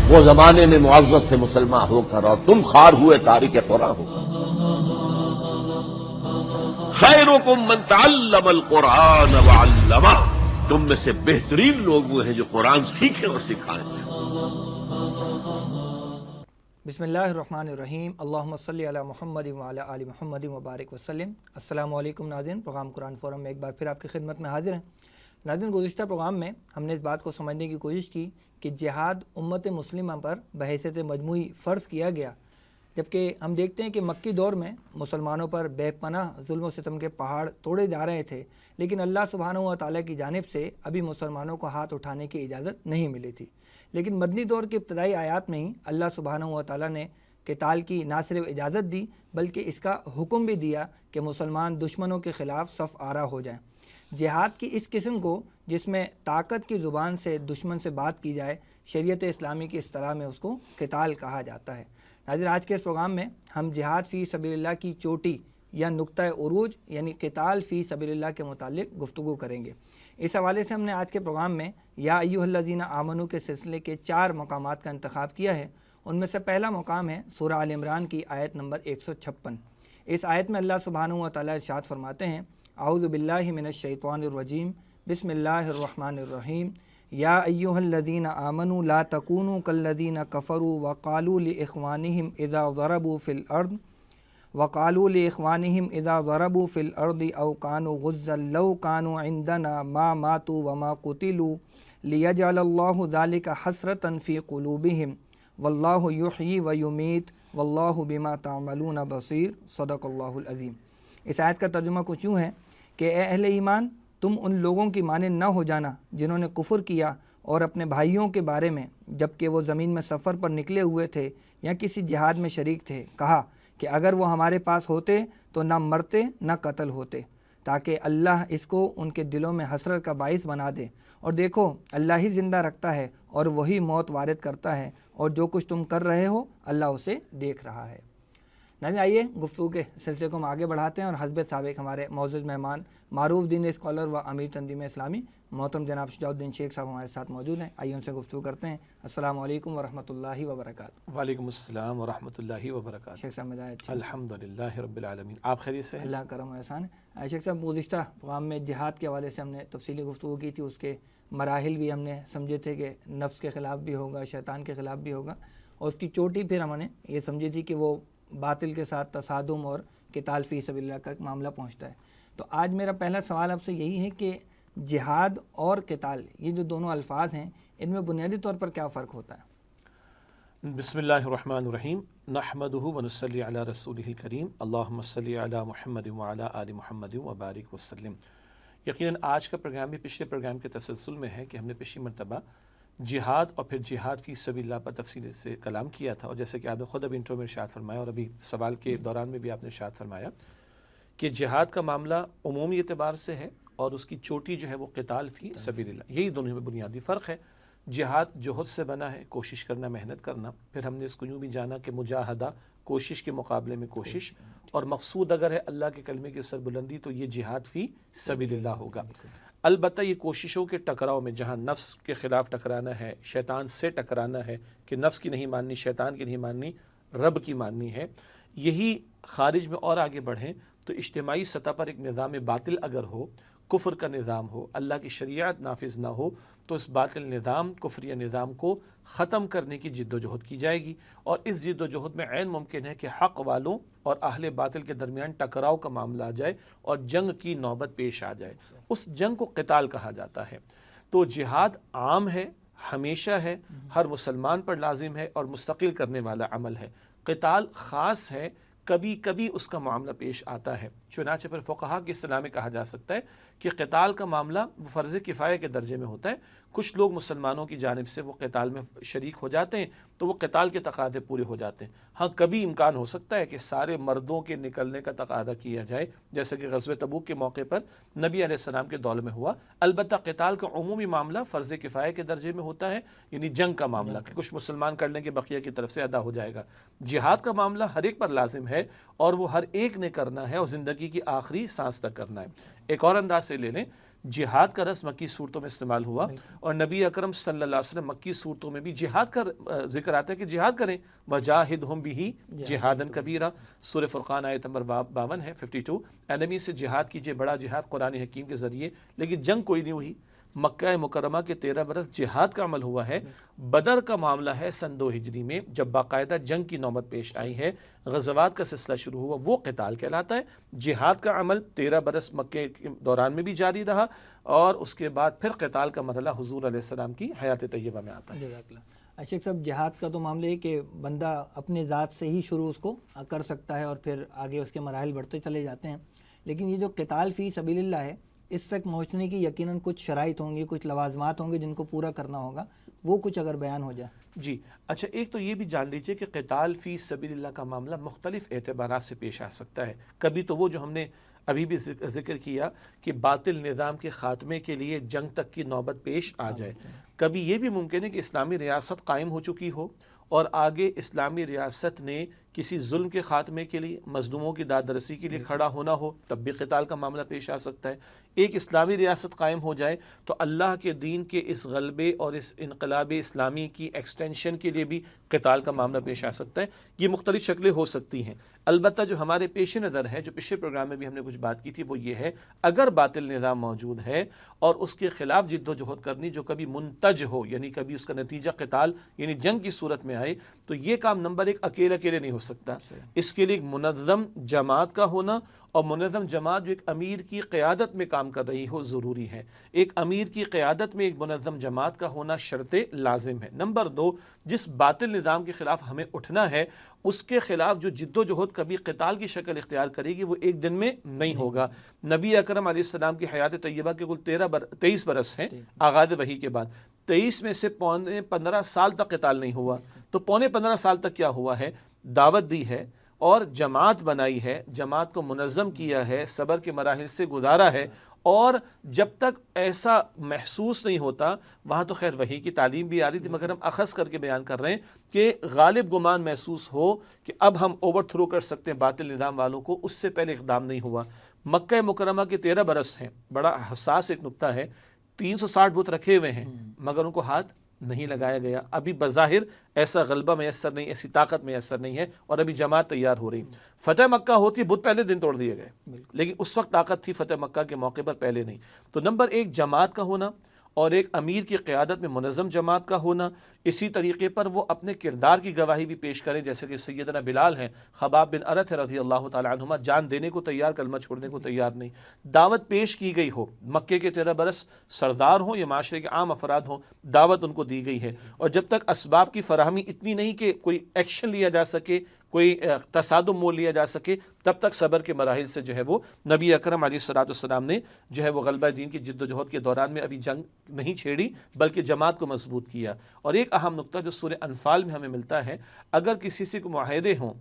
وہ زمانے میں معزز سے مسلمان ہو کر اور تم خوار ہوئے تارک قرآن ہو کر. خیرکم من تعلم القرآن وعلمہ، تم میں سے بہترین لوگ وہ ہیں جو قرآن سیکھیں اور سکھائیں. بسم اللہ الرحمن الرحیم. اللہم صلی علی محمد وعلی آل محمد وبارک وسلم. السلام علیکم ناظرین، پروگرام قرآن فورم میں ایک بار پھر آپ کی خدمت میں حاضر ہیں. ناظرین، گزشتہ پروگرام میں ہم نے اس بات کو سمجھنے کی کوشش کی کہ جہاد امت مسلمہ پر بحیثیت مجموعی فرض کیا گیا، جبکہ ہم دیکھتے ہیں کہ مکی دور میں مسلمانوں پر بے پناہ ظلم و ستم کے پہاڑ توڑے جا رہے تھے، لیکن اللہ سبحانہ و تعالیٰ کی جانب سے ابھی مسلمانوں کو ہاتھ اٹھانے کی اجازت نہیں ملی تھی. لیکن مدنی دور کی ابتدائی آیات میں ہی اللہ سبحانہ و تعالیٰ نے قتال کی نہ صرف اجازت دی بلکہ اس کا حکم بھی دیا کہ مسلمان دشمنوں کے خلاف صف آرا ہو جائیں. جہاد کی اس قسم کو، جس میں طاقت کی زبان سے دشمن سے بات کی جائے، شریعت اسلامی کی اصطلاح میں اس کو قتال کہا جاتا ہے. ناظرین، آج کے اس پروگرام میں ہم جہاد فی سبیل اللہ کی چوٹی یا نقطہ عروج یعنی قتال فی سبیل اللہ کے متعلق گفتگو کریں گے. اس حوالے سے ہم نے آج کے پروگرام میں یا ایھا الذین آمنوا کے سلسلے کے 4 مقامات کا انتخاب کیا ہے. ان میں سے پہلا مقام ہے سورہ آل عمران کی آیت نمبر 156. اس آیت میں اللہ سبحانہ و تعالیٰ ارشاد فرماتے ہیں: اعوذ باللہ من الشیطان الرجیم، بسم اللہ الرحمن الرحیم. یا ایھا الذین آمنوا لا تکونوا کالذین کفروا وقالوا لاخوانہم اذا ضربوا فی الارض او کانوا غزا لو کانوا عندنا ما ماتوا وما قتلوا لیجعل اللہ ذلک حسرۃ فی قلوبہم واللہ یحیی ویمیت واللہ بما تعملون بصیر. صدق اللہ العظیم. اس آیت کا ترجمہ کچھ یوں ہے کہ اے اہل ایمان، تم ان لوگوں کی مانند نہ ہو جانا جنہوں نے کفر کیا اور اپنے بھائیوں کے بارے میں جبکہ وہ زمین میں سفر پر نکلے ہوئے تھے یا کسی جہاد میں شریک تھے کہا کہ اگر وہ ہمارے پاس ہوتے تو نہ مرتے نہ قتل ہوتے، تاکہ اللہ اس کو ان کے دلوں میں حسرت کا باعث بنا دے. اور دیکھو، اللہ ہی زندہ رکھتا ہے اور وہی موت وارد کرتا ہے، اور جو کچھ تم کر رہے ہو اللہ اسے دیکھ رہا ہے. ناظرین، آئیے گفتگو کے سلسلے کو ہم آگے بڑھاتے ہیں اور حسب سابق ہمارے معزز مہمان، معروف دین اسکالر و امیر تنظیم اسلامی محترم جناب شجاع الدین شیخ صاحب ہمارے ساتھ موجود ہیں. آئیے ان سے گفتگو کرتے ہیں. السلام علیکم ورحمۃ اللہ وبرکاتہ. وعلیکم السلام ورحمۃ اللہ وبرکاتہ. شیخ صاحب مزاج؟ الحمدللہ رب العالمین. آپ خیریت سے ہیں؟ اللہ کرم و احسان ہے. شیخ صاحب، گزشتہ پروگرام میں جہاد کے حوالے سے ہم نے تفصیلی گفتگو کی تھی. اس کے مراحل بھی ہم نے سمجھے تھے کہ نفس کے خلاف بھی ہوگا، شیطان کے خلاف بھی ہوگا، اور اس کی چوٹی پھر ہم نے یہ سمجھی تھی کہ وہ باطل کے ساتھ تصادم اور قتال فی سبیل اللہ کا ایک معاملہ پہنچتا ہے. تو آج میرا پہلا سوال آپ سے یہی ہے کہ جہاد اور قتال، یہ جو دونوں الفاظ ہیں، ان میں بنیادی طور پر کیا فرق ہوتا ہے؟ بسم اللہ الرحمن الرحیم. نحمدہ ونصلی علی رسولہ الکریم. اللہم صلی علی محمد وعلی آل محمد وبارک وسلم. یقیناً آج کا پروگرام بھی پچھلے پروگرام کے تسلسل میں ہے کہ ہم نے پچھلی مرتبہ جہاد اور پھر جہاد فی سبیل اللہ پر تفصیل سے کلام کیا تھا، اور جیسے کہ آپ نے خود ابھی انٹرو میں ارشاد فرمایا اور ابھی سوال کے دوران میں بھی آپ نے ارشاد فرمایا کہ جہاد کا معاملہ عمومی اعتبار سے ہے اور اس کی چوٹی جو ہے وہ قتال فی سبیل اللہ. یہی دونوں میں بنیادی فرق ہے. جہاد جوہد سے بنا ہے، کوشش کرنا، محنت کرنا. پھر ہم نے اس کو یوں بھی جانا کہ مجاہدہ، کوشش کے مقابلے میں کوشش، اور مقصود اگر ہے اللہ کے کلمے کی سربلندی تو یہ جہاد فی سبیل اللہ ہوگا. البتہ یہ کوششوں کے ٹکراؤ میں جہاں نفس کے خلاف ٹکرانا ہے، شیطان سے ٹکرانا ہے کہ نفس کی نہیں ماننی، شیطان کی نہیں ماننی، رب کی ماننی ہے، یہی خارج میں اور آگے بڑھیں تو اجتماعی سطح پر ایک نظام باطل اگر ہو، کفر کا نظام ہو، اللہ کی شریعت نافذ نہ ہو، تو اس باطل نظام، کفریہ نظام کو ختم کرنے کی جد و جہد کی جائے گی. اور اس جد و جہد میں عین ممکن ہے کہ حق والوں اور اہل باطل کے درمیان ٹکراؤ کا معاملہ آ جائے اور جنگ کی نوبت پیش آ جائے. اس جنگ کو قتال کہا جاتا ہے. تو جہاد عام ہے، ہمیشہ ہے، ہر مسلمان پر لازم ہے اور مستقل کرنے والا عمل ہے. قتال خاص ہے، کبھی کبھی اس کا معاملہ پیش آتا ہے. چنانچہ پھر فقہا کی اصطلاح میں کہا جا سکتا ہے کہ قتال کا معاملہ وہ فرض کفایہ کے درجے میں ہوتا ہے. کچھ لوگ مسلمانوں کی جانب سے وہ قتال میں شریک ہو جاتے ہیں تو وہ قتال کے تقاضے پورے ہو جاتے ہیں. ہاں کبھی امکان ہو سکتا ہے کہ سارے مردوں کے نکلنے کا تقاضا کیا جائے، جیسے کہ غزوہ تبوک کے موقع پر نبی علیہ السلام کے دور میں ہوا. البتہ قتال کا عمومی معاملہ فرض کفایہ کے درجے میں ہوتا ہے، یعنی جنگ کا معاملہ کہ کچھ مسلمان کر لیں کہ بقیہ کی طرف سے ادا ہو جائے گا. جہاد کا معاملہ ہر ایک پر لازم ہے ہے اور وہ ہر ایک نے کرنا ہے اور زندگی کی آخری سانس تک کرنا ہے۔ ایک اور انداز سے لے لیں، جہاد کا لفظ مکی صورتوں میں استعمال ہوا اور نبی اکرم صلی اللہ علیہ وسلم مکی صورتوں میں بھی جہاد کا ذکر آتا ہے کہ جہاد کریں، وجاہدہم بہ جہادا کبیرا، سورہ فرقان آیت نمبر 52 ہے 52، انمی سے جہاد کیجئے، بڑا جہاد قرآن حکیم کے ذریعے، لیکن جنگ کوئی نہیں ہوئی۔ مکہ مکرمہ کے 13 برس جہاد کا عمل ہوا ہے۔ بدر کا معاملہ ہے سن 2 ہجری میں، جب باقاعدہ جنگ کی نوبت پیش آئی ہے، غزوات کا سلسلہ شروع ہوا، وہ قتال کہلاتا ہے۔ جہاد کا عمل 13 برس مکے کے دوران میں بھی جاری رہا اور اس کے بعد پھر قتال کا مرحلہ حضور علیہ السلام کی حیات طیبہ میں آتا ہے۔ جزاک اللہ۔ شیخ صاحب، جہاد کا تو معاملہ ہے کہ بندہ اپنے ذات سے ہی شروع اس کو کر سکتا ہے اور پھر آگے اس کے مراحل بڑھتے چلے جاتے ہیں، لیکن یہ جو قتال فی سبیل اللہ ہے، اس تک پہنچنے کی یقیناً کچھ شرائط ہوں گی، کچھ لوازمات ہوں گے جن کو پورا کرنا ہوگا، وہ کچھ اگر بیان ہو جائے۔ جی اچھا، ایک تو یہ بھی جان لیجئے کہ قتال فی سبیل اللہ کا معاملہ مختلف اعتبارات سے پیش آ سکتا ہے۔ کبھی تو وہ جو ہم نے ابھی بھی ذکر کیا کہ باطل نظام کے خاتمے کے لیے جنگ تک کی نوبت پیش آ جائے، کبھی یہ بھی ممکن ہے کہ اسلامی ریاست قائم ہو چکی ہو اور آگے اسلامی ریاست نے کسی ظلم کے خاتمے کے لیے، مظلوموں کی داد رسی کے لیے کھڑا ہونا ہو، تب بھی قتال کا معاملہ پیش آ سکتا ہے۔ ایک اسلامی ریاست قائم ہو جائے تو اللہ کے دین کے اس غلبے اور اس انقلاب اسلامی کی ایکسٹینشن کے لیے بھی قتال کا معاملہ پیش آ سکتا ہے۔ یہ مختلف شکلیں ہو سکتی ہیں۔ البتہ جو ہمارے پیش نظر ہے، جو پچھلے پروگرام میں بھی ہم نے کچھ بات کی تھی، وہ یہ ہے اگر باطل نظام موجود ہے اور اس کے خلاف جد و جہد کرنی جو کبھی منتج ہو، یعنی کبھی اس کا نتیجہ قتال یعنی جنگ کی صورت میں آئے، تو یہ کام نمبر 1 اکیلے نہیں ہو سکتا۔ اس کے لیے ایک منظم جماعت کا ہونا، اور منظم جماعت جو ایک امیر کی قیادت میں کام کر رہی ہو ضروری ہے۔ ایک امیر کی قیادت میں ایک منظم جماعت کا ہونا شرط لازم ہے۔ نمبر 2، جس باطل نظام کے خلاف ہمیں اٹھنا ہے، اس کے خلاف جو جد و جہد کبھی قتال کی شکل اختیار کرے گی، وہ ایک دن میں نہیں ہوگا۔ نبی اکرم علیہ السلام کی حیات طیبہ کے کل 23 برس ہیں آغاز وحی کے بعد، 23 میں سے پونے 15 سال تک قتال نہیں ہوا۔ تو پونے 15 سال تک کیا ہوا ہے؟ دعوت دی ہے اور جماعت بنائی ہے، جماعت کو منظم کیا ہے، صبر کے مراحل سے گزارا ہے، اور جب تک ایسا محسوس نہیں ہوتا، وہاں تو خیر وحی کی تعلیم بھی آ رہی تھی، مگر ہم اخذ کر کے بیان کر رہے ہیں کہ غالب گمان محسوس ہو کہ اب ہم اوور تھرو کر سکتے ہیں باطل نظام والوں کو، اس سے پہلے اقدام نہیں ہوا۔ مکہ مکرمہ کے 13 برس ہیں، بڑا حساس ایک نقطہ ہے، 360 بت رکھے ہوئے ہیں مگر ان کو ہاتھ نہیں لگایا گیا۔ ابھی بظاہر ایسا غلبہ میسر نہیں، ایسی طاقت میسر نہیں ہے، اور ابھی جماعت تیار ہو رہی۔ فتح مکہ ہوتی بت پہلے دن توڑ دیے گئے، لیکن اس وقت طاقت تھی فتح مکہ کے موقع پر، پہلے نہیں۔ تو نمبر 1 جماعت کا ہونا اور ایک امیر کی قیادت میں منظم جماعت کا ہونا، اسی طریقے پر وہ اپنے کردار کی گواہی بھی پیش کریں، جیسے کہ سیدنا بلال ہیں، خباب بن ارت ہے رضی اللہ تعالی عنہما، جان دینے کو تیار، کلمہ چھوڑنے کو تیار نہیں۔ دعوت پیش کی گئی ہو، مکے کے 13 برس سردار ہوں یا معاشرے کے عام افراد ہوں، دعوت ان کو دی گئی ہے، اور جب تک اسباب کی فراہمی اتنی نہیں کہ کوئی ایکشن لیا جا سکے، کوئی تصادم مول لیا جا سکے، تب تک صبر کے مراحل سے جو ہے وہ نبی اکرم علیہ الصلوۃ والسلام نے جو ہے وہ غلبہ دین کی جد و جہد کے دوران میں ابھی جنگ نہیں چھیڑی، بلکہ جماعت کو مضبوط کیا۔ اور ایک اہم نقطہ جو سورہ انفال میں ہمیں ملتا ہے، اگر کسی سے کوئی معاہدے ہوں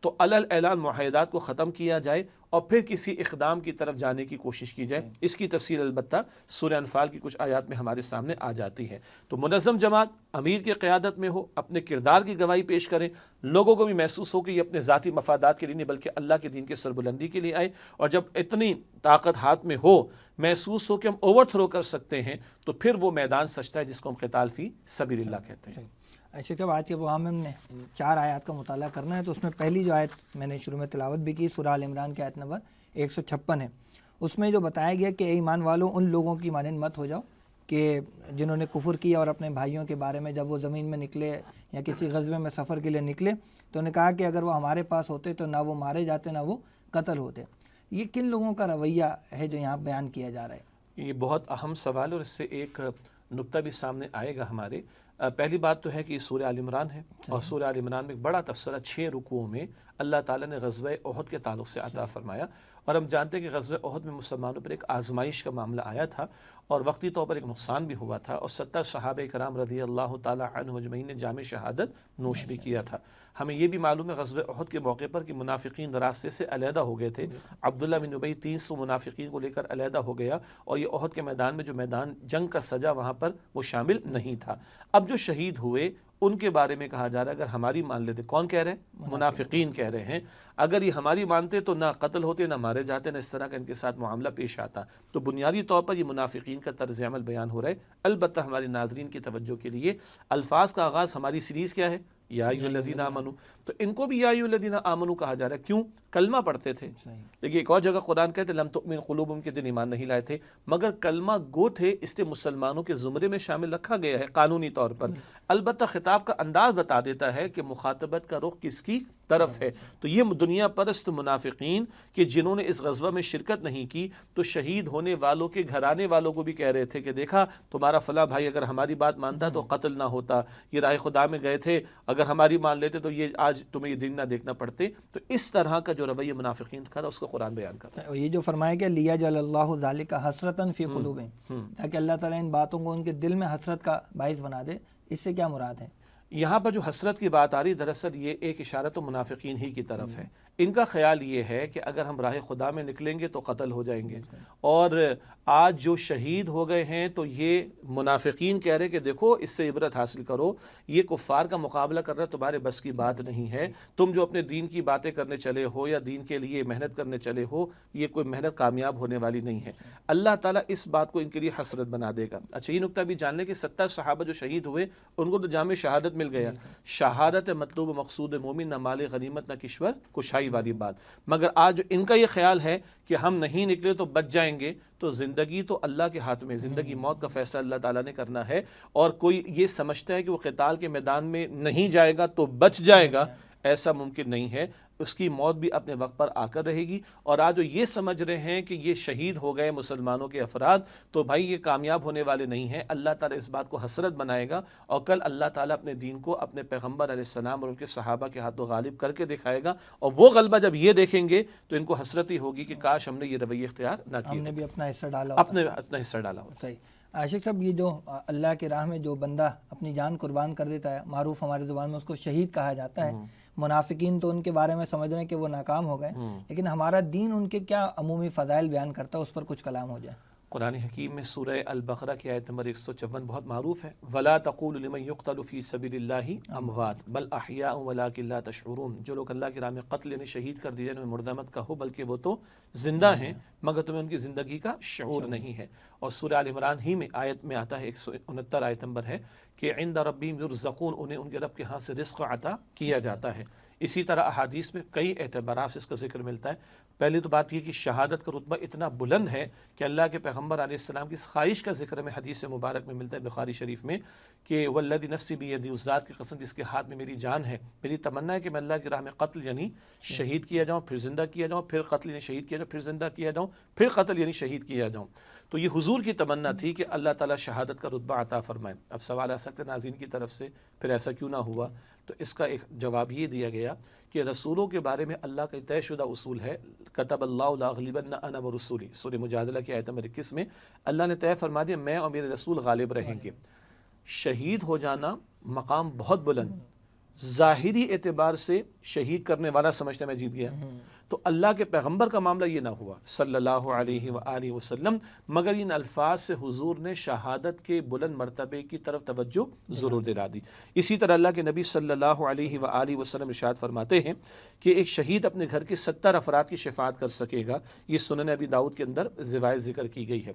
تو علل اعلان معاہدات کو ختم کیا جائے اور پھر کسی اقدام کی طرف جانے کی کوشش کی جائے۔ اس کی تفصیل البتہ سورہ انفال کی کچھ آیات میں ہمارے سامنے آ جاتی ہے۔ تو منظم جماعت امیر کی قیادت میں ہو، اپنے کردار کی گواہی پیش کریں، لوگوں کو بھی محسوس ہو کہ یہ اپنے ذاتی مفادات کے لیے نہیں بلکہ اللہ کے دین کے سربلندی کے لیے آئے، اور جب اتنی طاقت ہاتھ میں ہو، محسوس ہو کہ ہم اوور تھرو کر سکتے ہیں، تو پھر وہ میدان سجتا ہے جس کو ہم قتال فی سبیل اللہ کہتے ہیں۔ ایسے جب آج کے پروگرام میں ہم نے 4 آیات کا مطالعہ کرنا ہے، تو اس میں پہلی جو آیت میں نے شروع میں تلاوت بھی کی، سورہ آل عمران کی آیت نمبر 156 ہے۔ اس میں جو بتایا گیا کہ اے ایمان والوں، ان لوگوں کی مانند مت ہو جاؤ کہ جنہوں نے کفر کیا اور اپنے بھائیوں کے بارے میں جب وہ زمین میں نکلے یا کسی غزوے میں سفر کے لیے نکلے تو انہوں نے کہا کہ اگر وہ ہمارے پاس ہوتے تو نہ وہ مارے جاتے نہ وہ قتل ہوتے۔ یہ کن لوگوں کا رویہ ہے جو یہاں بیان کیا جا رہا ہے؟ یہ بہت اہم سوال، اور اس سے ایک نقطہ بھی سامنے آئے گا ہمارے۔ پہلی بات تو ہے کہ یہ سورہ آل عمران ہے، اور سورہ آل عمران میں ایک بڑا تفسیرہ 6 رکوعوں میں اللہ تعالیٰ نے غزوہ احد کے تعلق سے عطا فرمایا، اور ہم جانتے ہیں کہ غزوہ احد میں مسلمانوں پر ایک آزمائش کا معاملہ آیا تھا، اور وقتی طور پر ایک نقصان بھی ہوا تھا، اور 70 صحابہ کرام رضی اللہ تعالیٰ عنہ اجمعین نے جام شہادت نوش بھی کیا تھا۔ ہمیں یہ بھی معلوم ہے غزوہ احد کے موقع پر کہ منافقین راستے سے علیحدہ ہو گئے تھے. عبداللہ بن ابی 300 منافقین کو لے کر علیحدہ ہو گیا، اور یہ احد کے میدان میں جو میدان جنگ کا سجا وہاں پر وہ شامل نہیں تھا. اب جو شہید ہوئے ان کے بارے میں کہا جا رہا ہے اگر ہماری مان لیتے، کون کہہ رہے ہیں؟ منافقین کہہ رہے ہیں، اگر یہ ہماری مانتے تو نہ قتل ہوتے نہ مارے جاتے، نہ اس طرح کا ان کے ساتھ معاملہ پیش آتا. تو بنیادی طور پر یہ منافقین کا طرز عمل بیان ہو رہا ہے. البتہ ہمارے ناظرین کی توجہ کے لیے الفاظ کا آغاز ہماری سیریز کیا ہے؟ یا ایھا الذین آمنو. تو ان کو بھی یا ایھا الذین آمنو کہا جا رہا ہے. کیوں؟ کلمہ پڑھتے تھے. لیکن ایک اور جگہ قرآن کہتے لم تؤمن قلوبہم کے دن ایمان نہیں لائے تھے، مگر کلمہ گو تھے، اس لیے مسلمانوں کے زمرے میں شامل رکھا گیا ہے قانونی طور پر. البتہ خطاب کا انداز بتا دیتا ہے کہ مخاطبت کا رخ کس کی طرف ہے. تو یہ دنیا پرست منافقین کہ جنہوں نے اس غزوہ میں شرکت نہیں کی، تو شہید ہونے والوں کے گھرانے والوں کو بھی کہہ رہے تھے کہ دیکھا تمہارا فلاں بھائی اگر ہماری بات مانتا تو قتل نہ ہوتا، یہ رائے خدا میں گئے تھے، اگر ہماری مان لیتے تو یہ آج تمہیں یہ دن نہ دیکھنا پڑتے. تو اس طرح کا جو رویہ منافقین کا تھا اس کو قرآن بیان کرتا ہے. یہ جو فرمایا کہ لیجعل اللہ ذالک حسرۃ فی قلوبہم، تاکہ اللہ تعالیٰ ان باتوں کو ان کے دل میں حسرت کا باعث بنا دے. اس سے کیا مراد ہے؟ یہاں پر جو حسرت کی بات آ رہی دراصل یہ ایک اشارہ تو منافقین ہی کی طرف ہے. ان کا خیال یہ ہے کہ اگر ہم راہ خدا میں نکلیں گے تو قتل ہو جائیں گے، اور آج جو شہید ہو گئے ہیں تو یہ منافقین کہہ رہے کہ دیکھو اس سے عبرت حاصل کرو، یہ کفار کا مقابلہ کرنا تمہارے بس کی بات نہیں ہے. تم جو اپنے دین کی باتیں کرنے چلے ہو یا دین کے لیے محنت کرنے چلے ہو، یہ کوئی محنت کامیاب ہونے والی نہیں ہے. اللہ تعالیٰ اس بات کو ان کے لیے حسرت بنا دے گا. اچھا یہ نکتہ بھی جان لیں کہ 70 صحابہ جو شہید ہوئے ان کو تو جام شہادت مل گیا. شہادت مطلوب مقصود مومن، نہ مال غنیمت نہ کشور کشائی والی بات. مگر آج ان کا یہ خیال ہے کہ ہم نہیں نکلے تو بچ جائیں گے. تو زندگی تو اللہ کے ہاتھ میں، زندگی موت کا فیصلہ اللہ تعالیٰ نے کرنا ہے. اور کوئی یہ سمجھتا ہے کہ وہ قتال کے میدان میں نہیں جائے گا تو بچ جائے گا، ایسا ممکن نہیں ہے. اس کی موت بھی اپنے وقت پر آ کر رہے گی. اور آج جو یہ سمجھ رہے ہیں کہ یہ شہید ہو گئے مسلمانوں کے افراد تو بھائی یہ کامیاب ہونے والے نہیں ہیں. اللہ تعالیٰ اس بات کو حسرت بنائے گا، اور کل اللہ تعالیٰ اپنے دین کو اپنے پیغمبر علیہ السلام اور ان کے صحابہ کے ہاتھوں غالب کر کے دکھائے گا. اور وہ غلبہ جب یہ دیکھیں گے تو ان کو حسرت ہی ہوگی کہ کاش ہم نے یہ رویہ اختیار نہ کیا، ہم نے بھی اپنا حصہ ڈالا، اپنا حصہ ڈالا ہوتا. صحیح. عاشق صاحب، یہ جو اللہ کی راہ میں جو بندہ اپنی جان قربان کر دیتا ہے، معروف ہماری زبان میں اس کو شہید کہا جاتا ہے. منافقین تو ان کے بارے میں سمجھ رہے ہیں کہ وہ ناکام ہو گئے، لیکن ہمارا دین ان کے کیا عمومی فضائل بیان کرتا ہے، اس پر کچھ کلام ہو جائے. قرآن حکیم میں سورہ البقرہ کی آیت نمبر 154 بہت معروف ہے. وَلَا تَقُولُوا لِمَن يُقْتَلُ فِي سَبِيلِ اللَّهِ أَمْوَاتٌ بَلْ أَحْيَاءٌ وَلَٰكِن لَا تَشْعُرُونَ. جو لوگ اللہ کی راہ میں قتل یعنی شہید کر دیے انہیں مردہ مت کہو، بلکہ وہ تو زندہ ہیں مگر تمہیں ان کی زندگی کا شعور نہیں ہے. اور سورہ آل عمران ہی میں آیت میں آتا ہے 169 آیت نمبر ہے کہ عند ربہم یرزقون، انہیں ان کے رب کے ہاں سے رزق عطا کیا جاتا ہے. اسی طرح احادیث میں کئی اعتبارات سے اس کا ذکر ملتا ہے. پہلی تو بات یہ کہ شہادت کا رتبہ اتنا بلند ہے کہ اللہ کے پیغمبر علیہ السلام کی اس خواہش کا ذکر میں حدیث مبارک میں ملتا ہے بخاری شریف میں کہ والذی نفسی بیدی، اس ذات کی قسم جس کے ہاتھ میں میری جان ہے، میری تمنا ہے کہ میں اللہ کی راہ میں قتل یعنی شہید کیا جاؤں، پھر زندہ کیا جاؤں، پھر قتل یعنی شہید کیا جاؤں، پھر زندہ کیا جاؤں، پھر قتل یعنی شہید کیا جاؤں. تو یہ حضور کی تمنا تھی کہ اللہ تعالیٰ شہادت کا رتبہ عطا فرمائے. اب سوال آ سکتے ناظرین کی طرف سے پھر ایسا کیوں نہ ہوا؟ تو اس کا ایک جواب یہ دیا گیا کہ رسولوں کے بارے میں اللہ کا طے شدہ اصول ہے. کتب اللہ لاغلبن انا ورسولی، سورہ مجادلہ کی آیت نمبر 21 میں اللہ نے طے فرما دیا میں اور میرے رسول غالب رہیں گے. شہید ہو جانا مقام بہت بلند، ظاہری اعتبار سے شہید کرنے والا سمجھتا میں جیت گیا. تو اللہ کے پیغمبر کا معاملہ یہ نہ ہوا صلی اللہ علیہ وآلہ وسلم، مگر ان الفاظ سے حضور نے شہادت کے بلند مرتبے کی طرف توجہ ضرور دلا دی. اسی طرح اللہ کے نبی صلی اللہ علیہ وآلہ وسلم ارشاد فرماتے ہیں کہ ایک شہید اپنے گھر کے 70 افراد کی شفاعت کر سکے گا. یہ سنن ابی داؤد کے اندر روایت ذکر کی گئی ہے.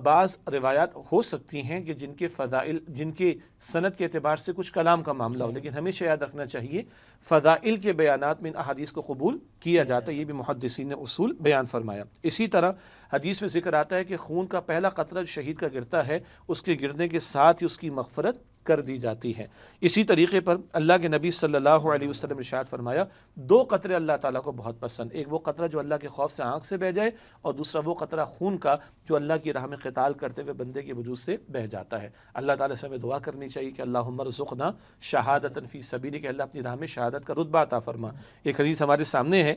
بعض روایات ہو سکتی ہیں کہ جن کے فضائل، جن کے سند کے اعتبار سے کچھ کلام کا معاملہ ہو، لیکن ہمیشہ یاد رکھنا چاہیے فضائل کے بیانات میں ان احادیث کو قبول کیا جاتا ہے. یہ بھی محدثین نے اصول بیان فرمایا. اسی طرح حدیث میں ذکر آتا ہے کہ خون کا پہلا قطرہ شہید کا گرتا ہے، اس کے گرنے کے ساتھ ہی اس کی مغفرت کر دی جاتی ہے. اسی طریقے پر اللہ کے نبی صلی اللہ علیہ وسلم ارشاد فرمایا 2 قطرے اللہ تعالیٰ کو بہت پسند. ایک وہ قطرہ جو اللہ کے خوف سے آنکھ سے بہ جائے، اور دوسرا وہ قطرہ خون کا جو اللہ کی راہ میں قتال کرتے ہوئے بندے کے وجود سے بہ جاتا ہے. اللہ تعالیٰ سے ہمیں دعا کرنی چاہیے کہ اللہم ارزقنا شہادۃ فی سبیلک، کہ اللہ اپنی راہ میں شہادت کا رتبہ عطا فرما. ایک حدیث ہمارے سامنے ہے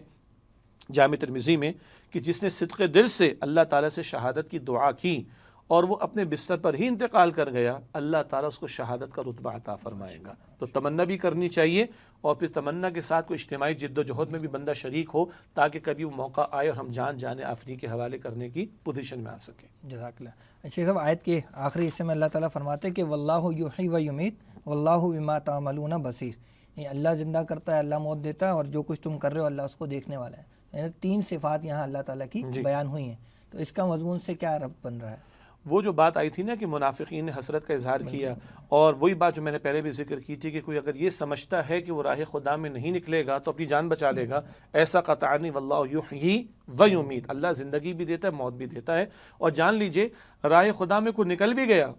جامع ترمذی میں کہ جس نے صدق دل سے اللہ تعالیٰ سے شہادت کی دعا کی اور وہ اپنے بستر پر ہی انتقال کر گیا، اللہ تعالیٰ اس کو شہادت کا رتبہ عطا فرمائے گا۔ تو تمنا بھی کرنی چاہیے، اور پھر تمنا کے ساتھ کوئی اجتماعی جد و جہد میں بھی بندہ شریک ہو، تاکہ کبھی وہ موقع آئے اور ہم جان آفرین کے حوالے کرنے کی پوزیشن میں آ سکیں۔ جزاک اللہ۔ شیخ صاحب، آیت کے آخری حصے میں اللہ تعالیٰ فرماتے ہیں کہ واللہ یحیی و یمیت واللہ بما تعملون بصیر، یہ اللہ زندہ کرتا ہے، اللہ موت دیتا ہے، اور جو کچھ تم کر رہے ہو اللہ اس کو دیکھنے والا ہے۔ یعنی 3 صفات یہاں اللہ تعالیٰ کی بیان ہوئی ہیں، تو اس کا مضمون سے کیا ربط بن رہا ہے؟ وہ جو بات آئی تھی نا کہ منافقین نے حسرت کا اظہار کیا، اور وہی بات جو میں نے پہلے بھی ذکر کی تھی کہ کوئی اگر یہ سمجھتا ہے کہ وہ راہ خدا میں نہیں نکلے گا تو اپنی جان بچا لے گا، ایسا قطعا نہیں۔ واللہ یحیی و یمیت، اللہ زندگی بھی دیتا ہے، موت بھی دیتا ہے، اور جان لیجئے راہ خدا میں کوئی نکل بھی گیا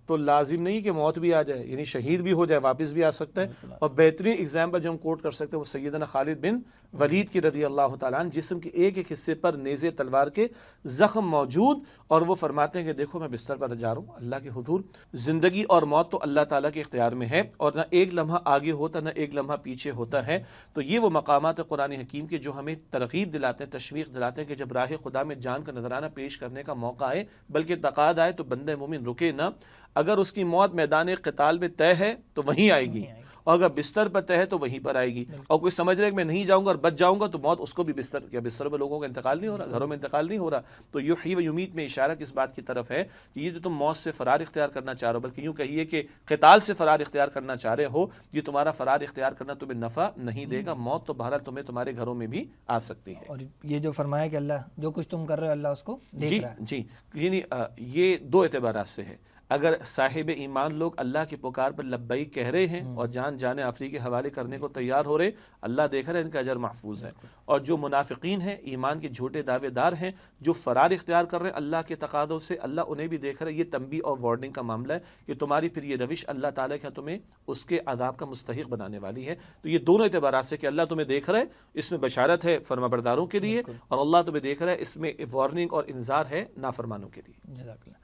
تو لازم نہیں کہ موت بھی آ جائے، یعنی شہید بھی ہو جائے، واپس بھی آ سکتا ہے۔ اور بہترین اگزامپل جو ہم کوٹ کر سکتے ہیں وہ سیدنا خالد بن ولید کی رضی اللہ تعالیٰ عنہ، جسم کے ایک ایک حصے پر نیزے تلوار کے زخم موجود، اور وہ فرماتے ہیں کہ دیکھو میں بستر پر جا رہا ہوں اللہ کے حضور، زندگی اور موت تو اللہ تعالیٰ کے اختیار میں ہے، اور نہ ایک لمحہ آگے ہوتا نہ ایک لمحہ پیچھے ہوتا ہے۔ تو یہ وہ مقامات قرآن حکیم کے جو ہمیں ترغیب دلاتے ہیں، تشویق دلاتے ہیں کہ جب راہ خدا میں جان کا نذرانہ پیش کرنے کا موقع آئے، بلکہ تقاضا آئے، تو بندہ مومن رکے نہ۔ اگر اس کی موت میدان قتال میں طے ہے تو وہیں آئے گی، اور اگر بستر پر طے ہے تو وہیں پر آئے گی۔ اور کوئی سمجھ رہے کہ میں نہیں جاؤں گا اور بچ جاؤں گا تو موت اس کو بھی بستر پر لوگوں کا انتقال نہیں ہو رہا، گھروں میں انتقال نہیں ہو رہا۔ تو یحیی و یمیت میں اشارہ کس بات کی طرف ہے کہ یہ جو تم موت سے فرار اختیار کرنا چاہ رہے ہو، بلکہ یوں کہیے کہ قتال سے فرار اختیار کرنا چاہ رہے ہو، یہ تمہارا فرار اختیار کرنا تمہیں نفع نہیں دے گا۔ موت تو بہرحال تمہیں تمہارے گھروں میں بھی آ سکتی ہے۔ اور یہ جو فرمایا کہ اللہ جو کچھ تم کر رہے ہو اللہ اس کو دیکھ رہا ہے۔ جی، یعنی یہ 2 اعتبارات سے ہے۔ اگر صاحب ایمان لوگ اللہ کی پکار پر لبیک کہہ رہے ہیں اور جان آفری کے حوالے کرنے کو تیار ہو رہے، اللہ دیکھ رہے، ان کا اجر محفوظ ہے۔ اور جو منافقین ہیں، ایمان کے جھوٹے دعوے دار ہیں، جو فرار اختیار کر رہے ہیں اللہ کے تقاضوں سے، اللہ انہیں بھی دیکھ رہے۔ یہ تنبیہ اور وارننگ کا معاملہ ہے کہ تمہاری پھر یہ روش اللہ تعالیٰ کے تمہیں اس کے عذاب کا مستحق بنانے والی ہے۔ تو یہ دونوں اعتبارات سے کہ اللہ تمہیں دیکھ رہا ہے، اس میں بشارت ہے فرمانبرداروں کے لیے، اور اللہ تمہیں دیکھ رہا ہے، اس میں وارننگ اور انذار ہے نافرمانوں کے لیے۔ جزاک اللہ۔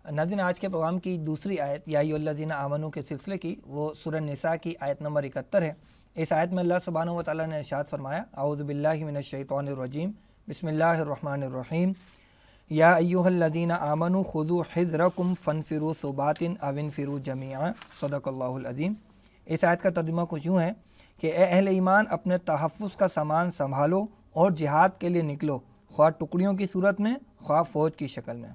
ناظرین، آج کے پروگرام کی دوسری آیت یا ایھا الذین آمنوا کے سلسلے کی، وہ سورہ نساء کی آیت نمبر 71 ہے۔ اس آیت میں اللہ سبحانہ و تعالیٰ نے ارشاد فرمایا، اعوذ باللہ من الشیطان الرجیم، بسم اللہ الرحمن الرحیم، یا ایھا الذین آمنوا خذوا حذرکم فانفروا ثبات او انفروا جمیعا، صدق اللہ العظیم۔ اس آیت کا ترجمہ کچھ یوں ہے کہ اے اہل ایمان، اپنے تحفظ کا سامان سنبھالو اور جہاد کے لیے نکلو، خواہ ٹکڑیوں کی صورت میں خواہ فوج کی شکل میں۔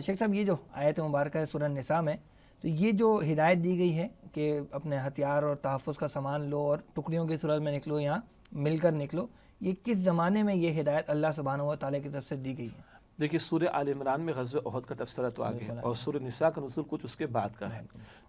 شیخ صاحب، یہ جو آیت مبارکہ ہے سورہ نساء میں، تو یہ جو ہدایت دی گئی ہے کہ اپنے ہتھیار اور تحفظ کا سامان لو اور ٹکڑیوں کی صورت میں نکلو، یہاں مل کر نکلو، یہ کس زمانے میں یہ ہدایت اللہ سبحانہ و تعالیٰ کی طرف سے دی گئی ہے؟ دیکھیے، سورہ آل عمران میں غزوہ احد کا تبصرہ تو آگے ہے، اور سورہ نساء کا نزول کچھ اس کے بعد کا ہے۔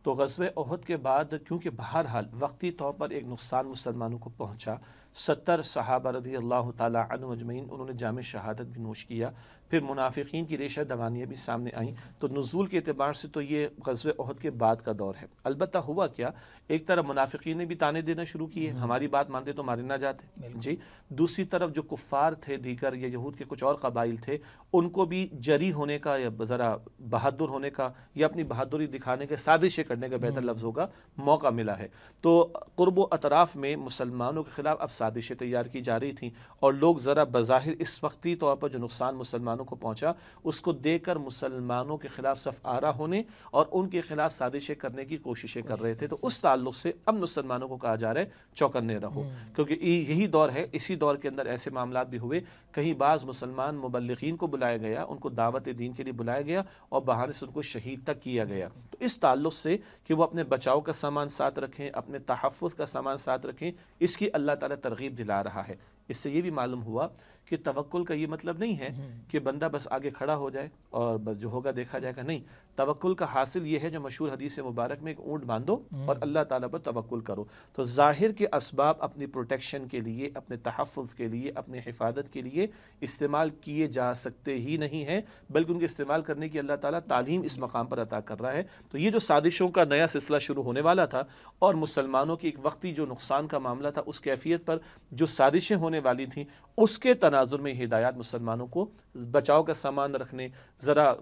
تو غزوہ احد کے بعد کیونکہ بہرحال وقتی طور پر ایک نقصان مسلمانوں کو پہنچا، 70 صحابہ رضی اللہ تعالیٰ عنہ اجمعین انہوں نے جام شہادت بھی نوش کیا، پھر منافقین کی ریشہ دوانیاں بھی سامنے آئیں، تو نزول کے اعتبار سے تو یہ غزوہ احد کے بعد کا دور ہے۔ البتہ ہوا کیا، ایک طرف منافقین نے بھی تانے دینا شروع کیے، ہماری بات مانتے تو مارے نہ جاتے جی، دوسری طرف جو کفار تھے دیگر یا یہود کے کچھ اور قبائل تھے، ان کو بھی جری ہونے کا یا ذرا بہادر ہونے کا یا اپنی بہادری دکھانے کے، سازشیں کرنے کا بہتر لفظ ہوگا، موقع ملا ہے۔ تو قرب و اطراف میں مسلمانوں کے خلاف اب سازشیں تیار کی جا رہی تھیں، اور لوگ ذرا بظاہر اس وقتی طور پر جو نقصان مسلمانوں کو پہنچا اس کو دیکھ کر مسلمانوں کے خلاف صف آرا ہونے اور ان کے خلاف سازشیں کرنے کی کوششیں کر رہے تھے۔ تو اس تعلق سے اب مسلمانوں کو کہا جا رہا ہے چوکنے رہو، کیونکہ یہی دور ہے۔ اسی دور کے اندر ایسے معاملات بھی ہوئے، کہیں بعض مسلمان مبلغین کو بلایا گیا، ان کو دعوت دین کے لیے بلایا گیا اور بہانے سے ان کو شہید تک کیا گیا۔ تو اس تعلق سے کہ وہ اپنے بچاؤ کا سامان ساتھ رکھیں، اپنے تحفظ کا سامان ساتھ رکھیں، اس کی اللہ تعالیٰ ترغیب دلا رہا ہے۔ اس سے یہ بھی معلوم ہوا کہ توکل کا یہ مطلب نہیں ہے کہ بندہ بس آگے کھڑا ہو جائے اور بس جو ہوگا دیکھا جائے گا، نہیں۔ توکل کا حاصل یہ ہے جو مشہور حدیث مبارک میں ایک اونٹ باندھو اور اللہ تعالیٰ پر توکل کرو۔ تو ظاہر کے اسباب اپنی پروٹیکشن کے لیے، اپنے تحفظ کے لیے، اپنے حفاظت کے لیے استعمال کیے جا سکتے ہی نہیں ہیں، بلکہ ان کے استعمال کرنے کی اللہ تعالیٰ تعلیم اس مقام پر عطا کر رہا ہے۔ تو یہ جو سازشوں کا نیا سلسلہ شروع ہونے والا تھا اور مسلمانوں کی ایک وقتی جو نقصان کا معاملہ تھا، اس کیفیت پر جو سازشیں ہونے والی تھیں، اس کے تناظر میں ہدایات مسلمانوں کو بچاؤ کا سامان رکھنے، ذرا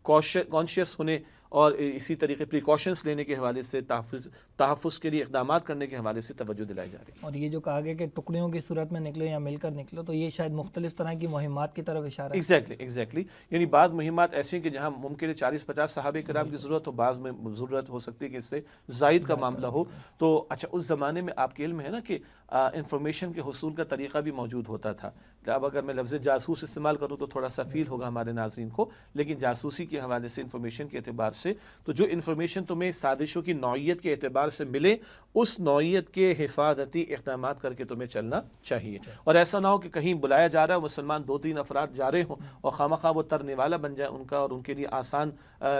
کانشیس ہونے اور اسی طریقے پریکاشنس لینے کے حوالے سے تحفظ کے لیے اقدامات کرنے کے حوالے سے توجہ دلائی جا رہی ہے۔ اور یہ جو کہا گیا کہ ٹکڑیوں کی صورت میں نکلو یا مل کر نکلو، تو یہ شاید مختلف طرح کی مہمات کی طرف اشارہ ہے۔ ایگزیکٹلی یعنی بعض مہمات ایسی ہیں کہ جہاں ممکن ہے 40-50 صحابہ کرام کی ضرورت ہو، بعض میں ضرورت ہو سکتی ہے کہ اس سے زائد کا معاملہ ہو۔ تو اچھا اس زمانے میں آپ کے علم ہے نا کہ انفارمیشن کے حصول کا طریقہ بھی موجود ہوتا تھا۔ اب اگر میں لفظ جاسوس استعمال کروں تو تھوڑا سا فیل ہوگا ہمارے ناظرین کو، لیکن جاسوسی کے حوالے سے انفارمیشن کے اعتبار سے تو جو انفارمیشن تمہیں سازشوں کی نوعیت کے اعتبار سے ملے، اس نوعیت کے حفاظتی اقدامات کر کے تمہیں چلنا چاہیے، اور ایسا نہ ہو کہ کہیں بلایا جا رہا ہے مسلمان 2-3 افراد جا رہے ہوں اور خواہ وہ ترنے والا بن جائے ان کا اور ان کے لیے آسان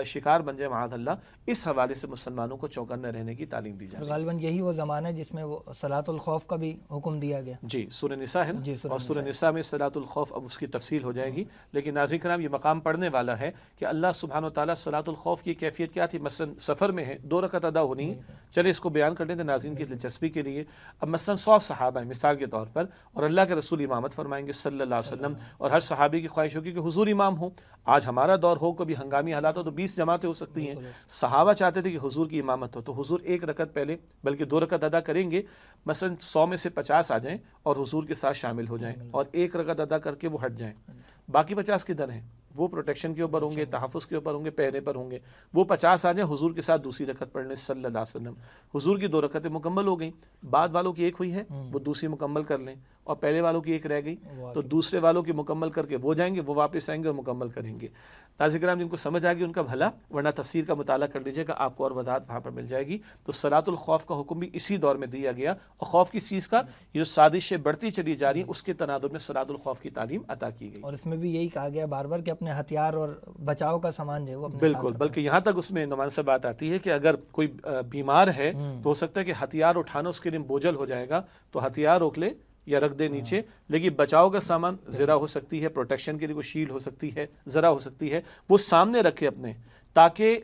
شکار بن جائے معاذ اللہ۔ اس حوالے سے مسلمانوں کو چوکنے رہنے کی تعلیم دی جائے۔ غالباً یہی وہ زمانہ ہے جس میں وہ صلاۃ الخوف کا بھی حکم دیا گیا۔ جی سورہ نساء ہے نا، اور سورہ نساء میں صلاۃ الخوف، اب اس کی تفصیل ہو جائے گی، لیکن ناظرین کرام یہ مقام پڑھنے والا ہے کہ اللہ سبحانہ و تعالیٰ صلاۃ الخوف کی کیفیت کیا تھی۔ مثلا سفر میں ہے 2 رکعت ادا ہونی ہے، چلے اس کو بیان کر لیتے ناظرین کی دلچسپی کے لیے۔ اب مثلا 100 صحابہ ہیں مثال کے طور پر، اور اللہ کے رسول امامت فرمائیں گے صلی اللہ علیہ وسلم، اور ہر صحابی کی خواہش ہوگی کہ حضور امام ہو۔ آج ہمارا دور ہو، کبھی ہنگامی حالات ہو تو 20 جماعتیں ہو سکتی ہیں، صحابہ چاہتے تھے کہ حضور کی امامت ہو، تو حضور 1 رکعت پہلے بلکہ 2 رکعت ادا کریں گے، مثلا 100 میں سے 50 آ جائیں اور حضور کے ساتھ شامل ہو جائیں، اور 1 رکعت ادا کر کے وہ ہٹ جائیں۔ باقی 50 کدھر ہیں؟ وہ پروٹیکشن کے اوپر ہوں گے، تحفظ کے اوپر ہوں گے، پہرے پر ہوں گے۔ وہ 50 آ جائیں، حضور کے ساتھ دوسری رکعت پڑھ لیں صلی اللہ علیہ وسلم۔ حضور کی 2 رکعتیں مکمل ہو گئیں، بعد والوں کی 1 ہوئی ہے وہ دوسری مکمل کر لیں، اور پہلے والوں کی 1 رہ گئی تو دوسرے والوں کی مکمل کر کے وہ جائیں گے، وہ واپس آئیں گے اور مکمل کریں گے۔ ناظرین کرام جن کو سمجھ آ گئی ان کا بھلا، ورنہ تفسیر کا مطالعہ کر لیجیے گا، آپ کو اور وضاحت وہاں پر مل جائے گی۔ تو صلاۃ الخوف کا حکم بھی اسی دور میں دیا گیا، اور خوف کی چیز کا یہ جو سازشیں بڑھتی چلی جا رہی ہیں اس کے تناظر میں صلاۃ الخوف کی تعلیم عطا کی گئی۔ اور اس میں بھی یہی کہا گیا بار بار کہ اپنے ہتھیار اور بچاؤ کا سامان جو ہے وہ اپنے بالکل، بلکہ یہاں تک اس میں نعمان سے بات آتی ہے کہ اگر کوئی بیمار ہے تو ہو سکتا ہے کہ ہتھیار اٹھانا اس کے لیے بوجھل ہو جائے گا، تو ہتھیار روک لے یا رکھ دے نیچے، لیکن بچاؤ کا سامان زرہ ہو سکتی ہے، پروٹیکشن کے لیے کوئی شیلڈ ہو سکتی ہے، زرہ ہو سکتی ہے، وہ سامنے رکھے اپنے، تاکہ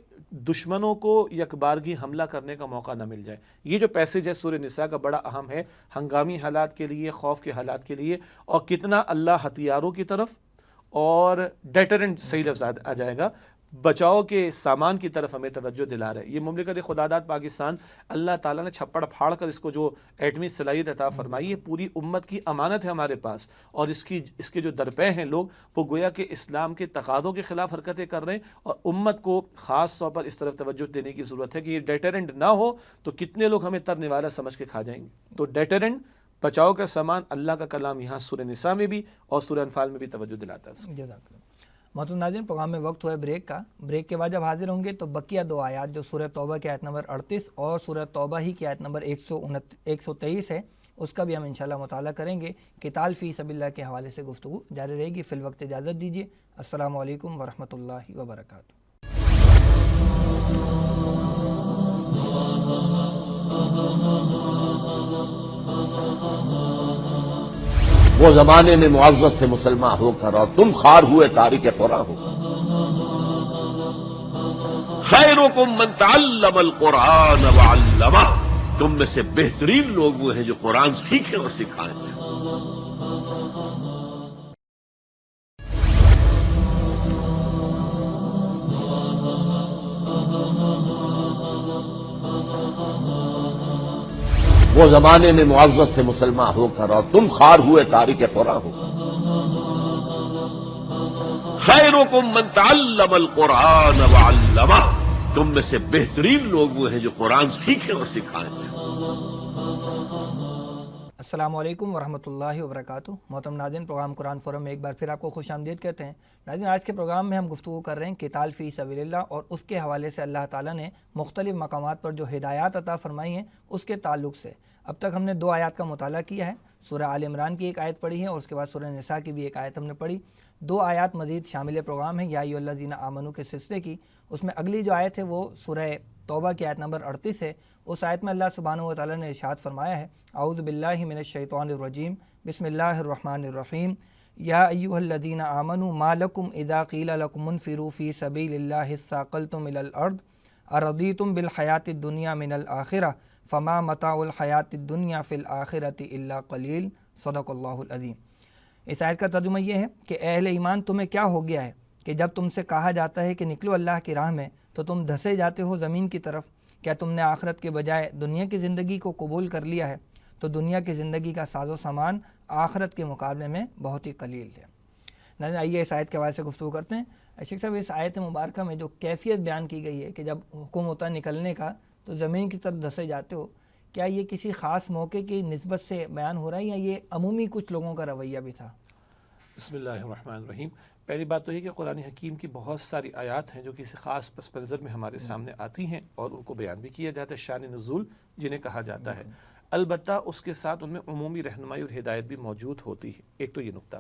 دشمنوں کو یکبارگی حملہ کرنے کا موقع نہ مل جائے۔ یہ جو پیسج ہے سورہ نساء کا بڑا اہم ہے ہنگامی حالات کے لیے، خوف کے حالات کے لیے، اور کتنا اللہ ہتھیاروں کی طرف اور ڈیٹرنٹ صحیح لفظ آ جائے گا، بچاؤ کے سامان کی طرف ہمیں توجہ دلا رہا ہے۔ یہ مملکت خداداد پاکستان اللہ تعالیٰ نے چھپڑ پھاڑ کر اس کو جو ایٹمی صلاحیت عطا فرمائی ہے، پوری امت کی امانت ہے ہمارے پاس، اور اس کے جو درپے ہیں لوگ، وہ گویا کہ اسلام کے تقاضوں کے خلاف حرکتیں کر رہے ہیں، اور امت کو خاص طور پر اس طرف توجہ دینے کی ضرورت ہے کہ یہ ڈیٹرنٹ نہ ہو تو کتنے لوگ ہمیں ترنے والا سمجھ کے کھا جائیں گے۔ تو ڈیٹرنٹ، بچاؤ کا سامان، اللہ کا کلام یہاں سورہ نساء میں بھی اور سورہ انفال میں بھی توجہ دلاتا ہے۔ جزاک اللہ۔ محترم ناظرین، پروگرام میں وقت ہوا ہے بریک کا۔ بریک کے بعد جب حاضر ہوں گے تو بقیہ 2 آیات جو سورہ توبہ کی آیت نمبر 38 اور سورہ توبہ ہی کی آیت نمبر 123 ہے، اس کا بھی ہم انشاءاللہ مطالعہ کریں گے۔ قتال فی سبیل اللہ کے حوالے سے گفتگو جاری رہے گی۔ فی الوقت اجازت دیجیے۔ السلام علیکم ورحمۃ اللہ وبرکاتہ۔ وہ زمانے میں معزز تھے مسلمان ہو کر، اور تم خوار ہوئے تارک قرآن ہو۔ خیرکم من تعلم القرآن وعلمہ، تم میں سے بہترین لوگ وہ ہیں جو قرآن سیکھیں اور سکھائیں۔ وہ زمانے میں معزز تھے مسلمان ہو کر، اور تم خوار ہوئے تارک قرآن ہو۔ خیرکم من تعلم القرآن وعلمہ، تم میں سے بہترین لوگ وہ ہیں جو قرآن سیکھیں اور سکھائیں۔ السلام علیکم ورحمۃ اللہ وبرکاتہ۔ محترم ناظرین، پروگرام قرآن فورم میں ایک بار پھر آپ کو خوش آمدید کہتے ہیں۔ ناظرین، آج کے پروگرام میں ہم گفتگو کر رہے ہیں قتال فی سبیل اللہ، اور اس کے حوالے سے اللہ تعالیٰ نے مختلف مقامات پر جو ہدایات عطا فرمائی ہیں اس کے تعلق سے۔ اب تک ہم نے 2 آیات کا مطالعہ کیا ہے، سورہ آل عمران کی 1 آیت پڑھی ہے، اور اس کے بعد سورہ نساء کی بھی 1 آیت ہم نے پڑھی۔ 2 آیات مزید شامل پروگرام ہیں یا ایھا الذین آمنوا کے سلسلے کی۔ اس میں اگلی جو آیت ہے وہ سورہ توبہ کی آیت نمبر 38 ہے۔ اس آیت میں اللہ سبحانہ و تعالیٰ نے ارشاد فرمایا ہے، اعوذ باللہ من الشیطان الرجیم، بسم اللہ الرحمن الرحیم، یا ایھا الذین آمنوا ما لکم اذا قیل لکم انفروا فی سبیل اللہ اثاقلتم الی الارض ارضیتم بالحیاۃ الدنیا من الآخرہ فما متاع الحیاۃ الدنیا فی الآخرۃ الا قلیل۔ صدق اللہ العظیم۔ اس آیت کا ترجمہ یہ ہے کہ اے اہل ایمان، تمہیں کیا ہو گیا ہے کہ جب تم سے کہا جاتا ہے کہ نکلو اللہ کی راہ میں، تو تم دھسے جاتے ہو زمین کی طرف. کیا تم نے آخرت کے بجائے دنیا کی زندگی کو قبول کر لیا ہے؟ تو دنیا کی زندگی کا ساز و سامان آخرت کے مقابلے میں بہت ہی قلیل ہے. ناظرین آئیے اس آیت کے حوالے سے گفتگو کرتے ہیں. شیخ صاحب اس آیت مبارکہ میں جو کیفیت بیان کی گئی ہے کہ جب حکم ہوتا ہے نکلنے کا تو زمین کی طرف دھسے جاتے ہو، کیا یہ کسی خاص موقع کی نسبت سے بیان ہو رہا ہے یا یہ عمومی کچھ لوگوں کا رویہ بھی تھا؟ بسم اللہ الرحمن الرحیم. پہلی بات تو یہ کہ قرآن حکیم کی بہت ساری آیات ہیں جو کسی خاص پس منظر میں ہمارے سامنے آتی ہیں اور ان کو بیان بھی کیا جاتا ہے، شان نزول جنہیں کہا جاتا ہے. البتہ اس کے ساتھ ان میں عمومی رہنمائی اور ہدایت بھی موجود ہوتی ہے. ایک تو یہ نقطہ.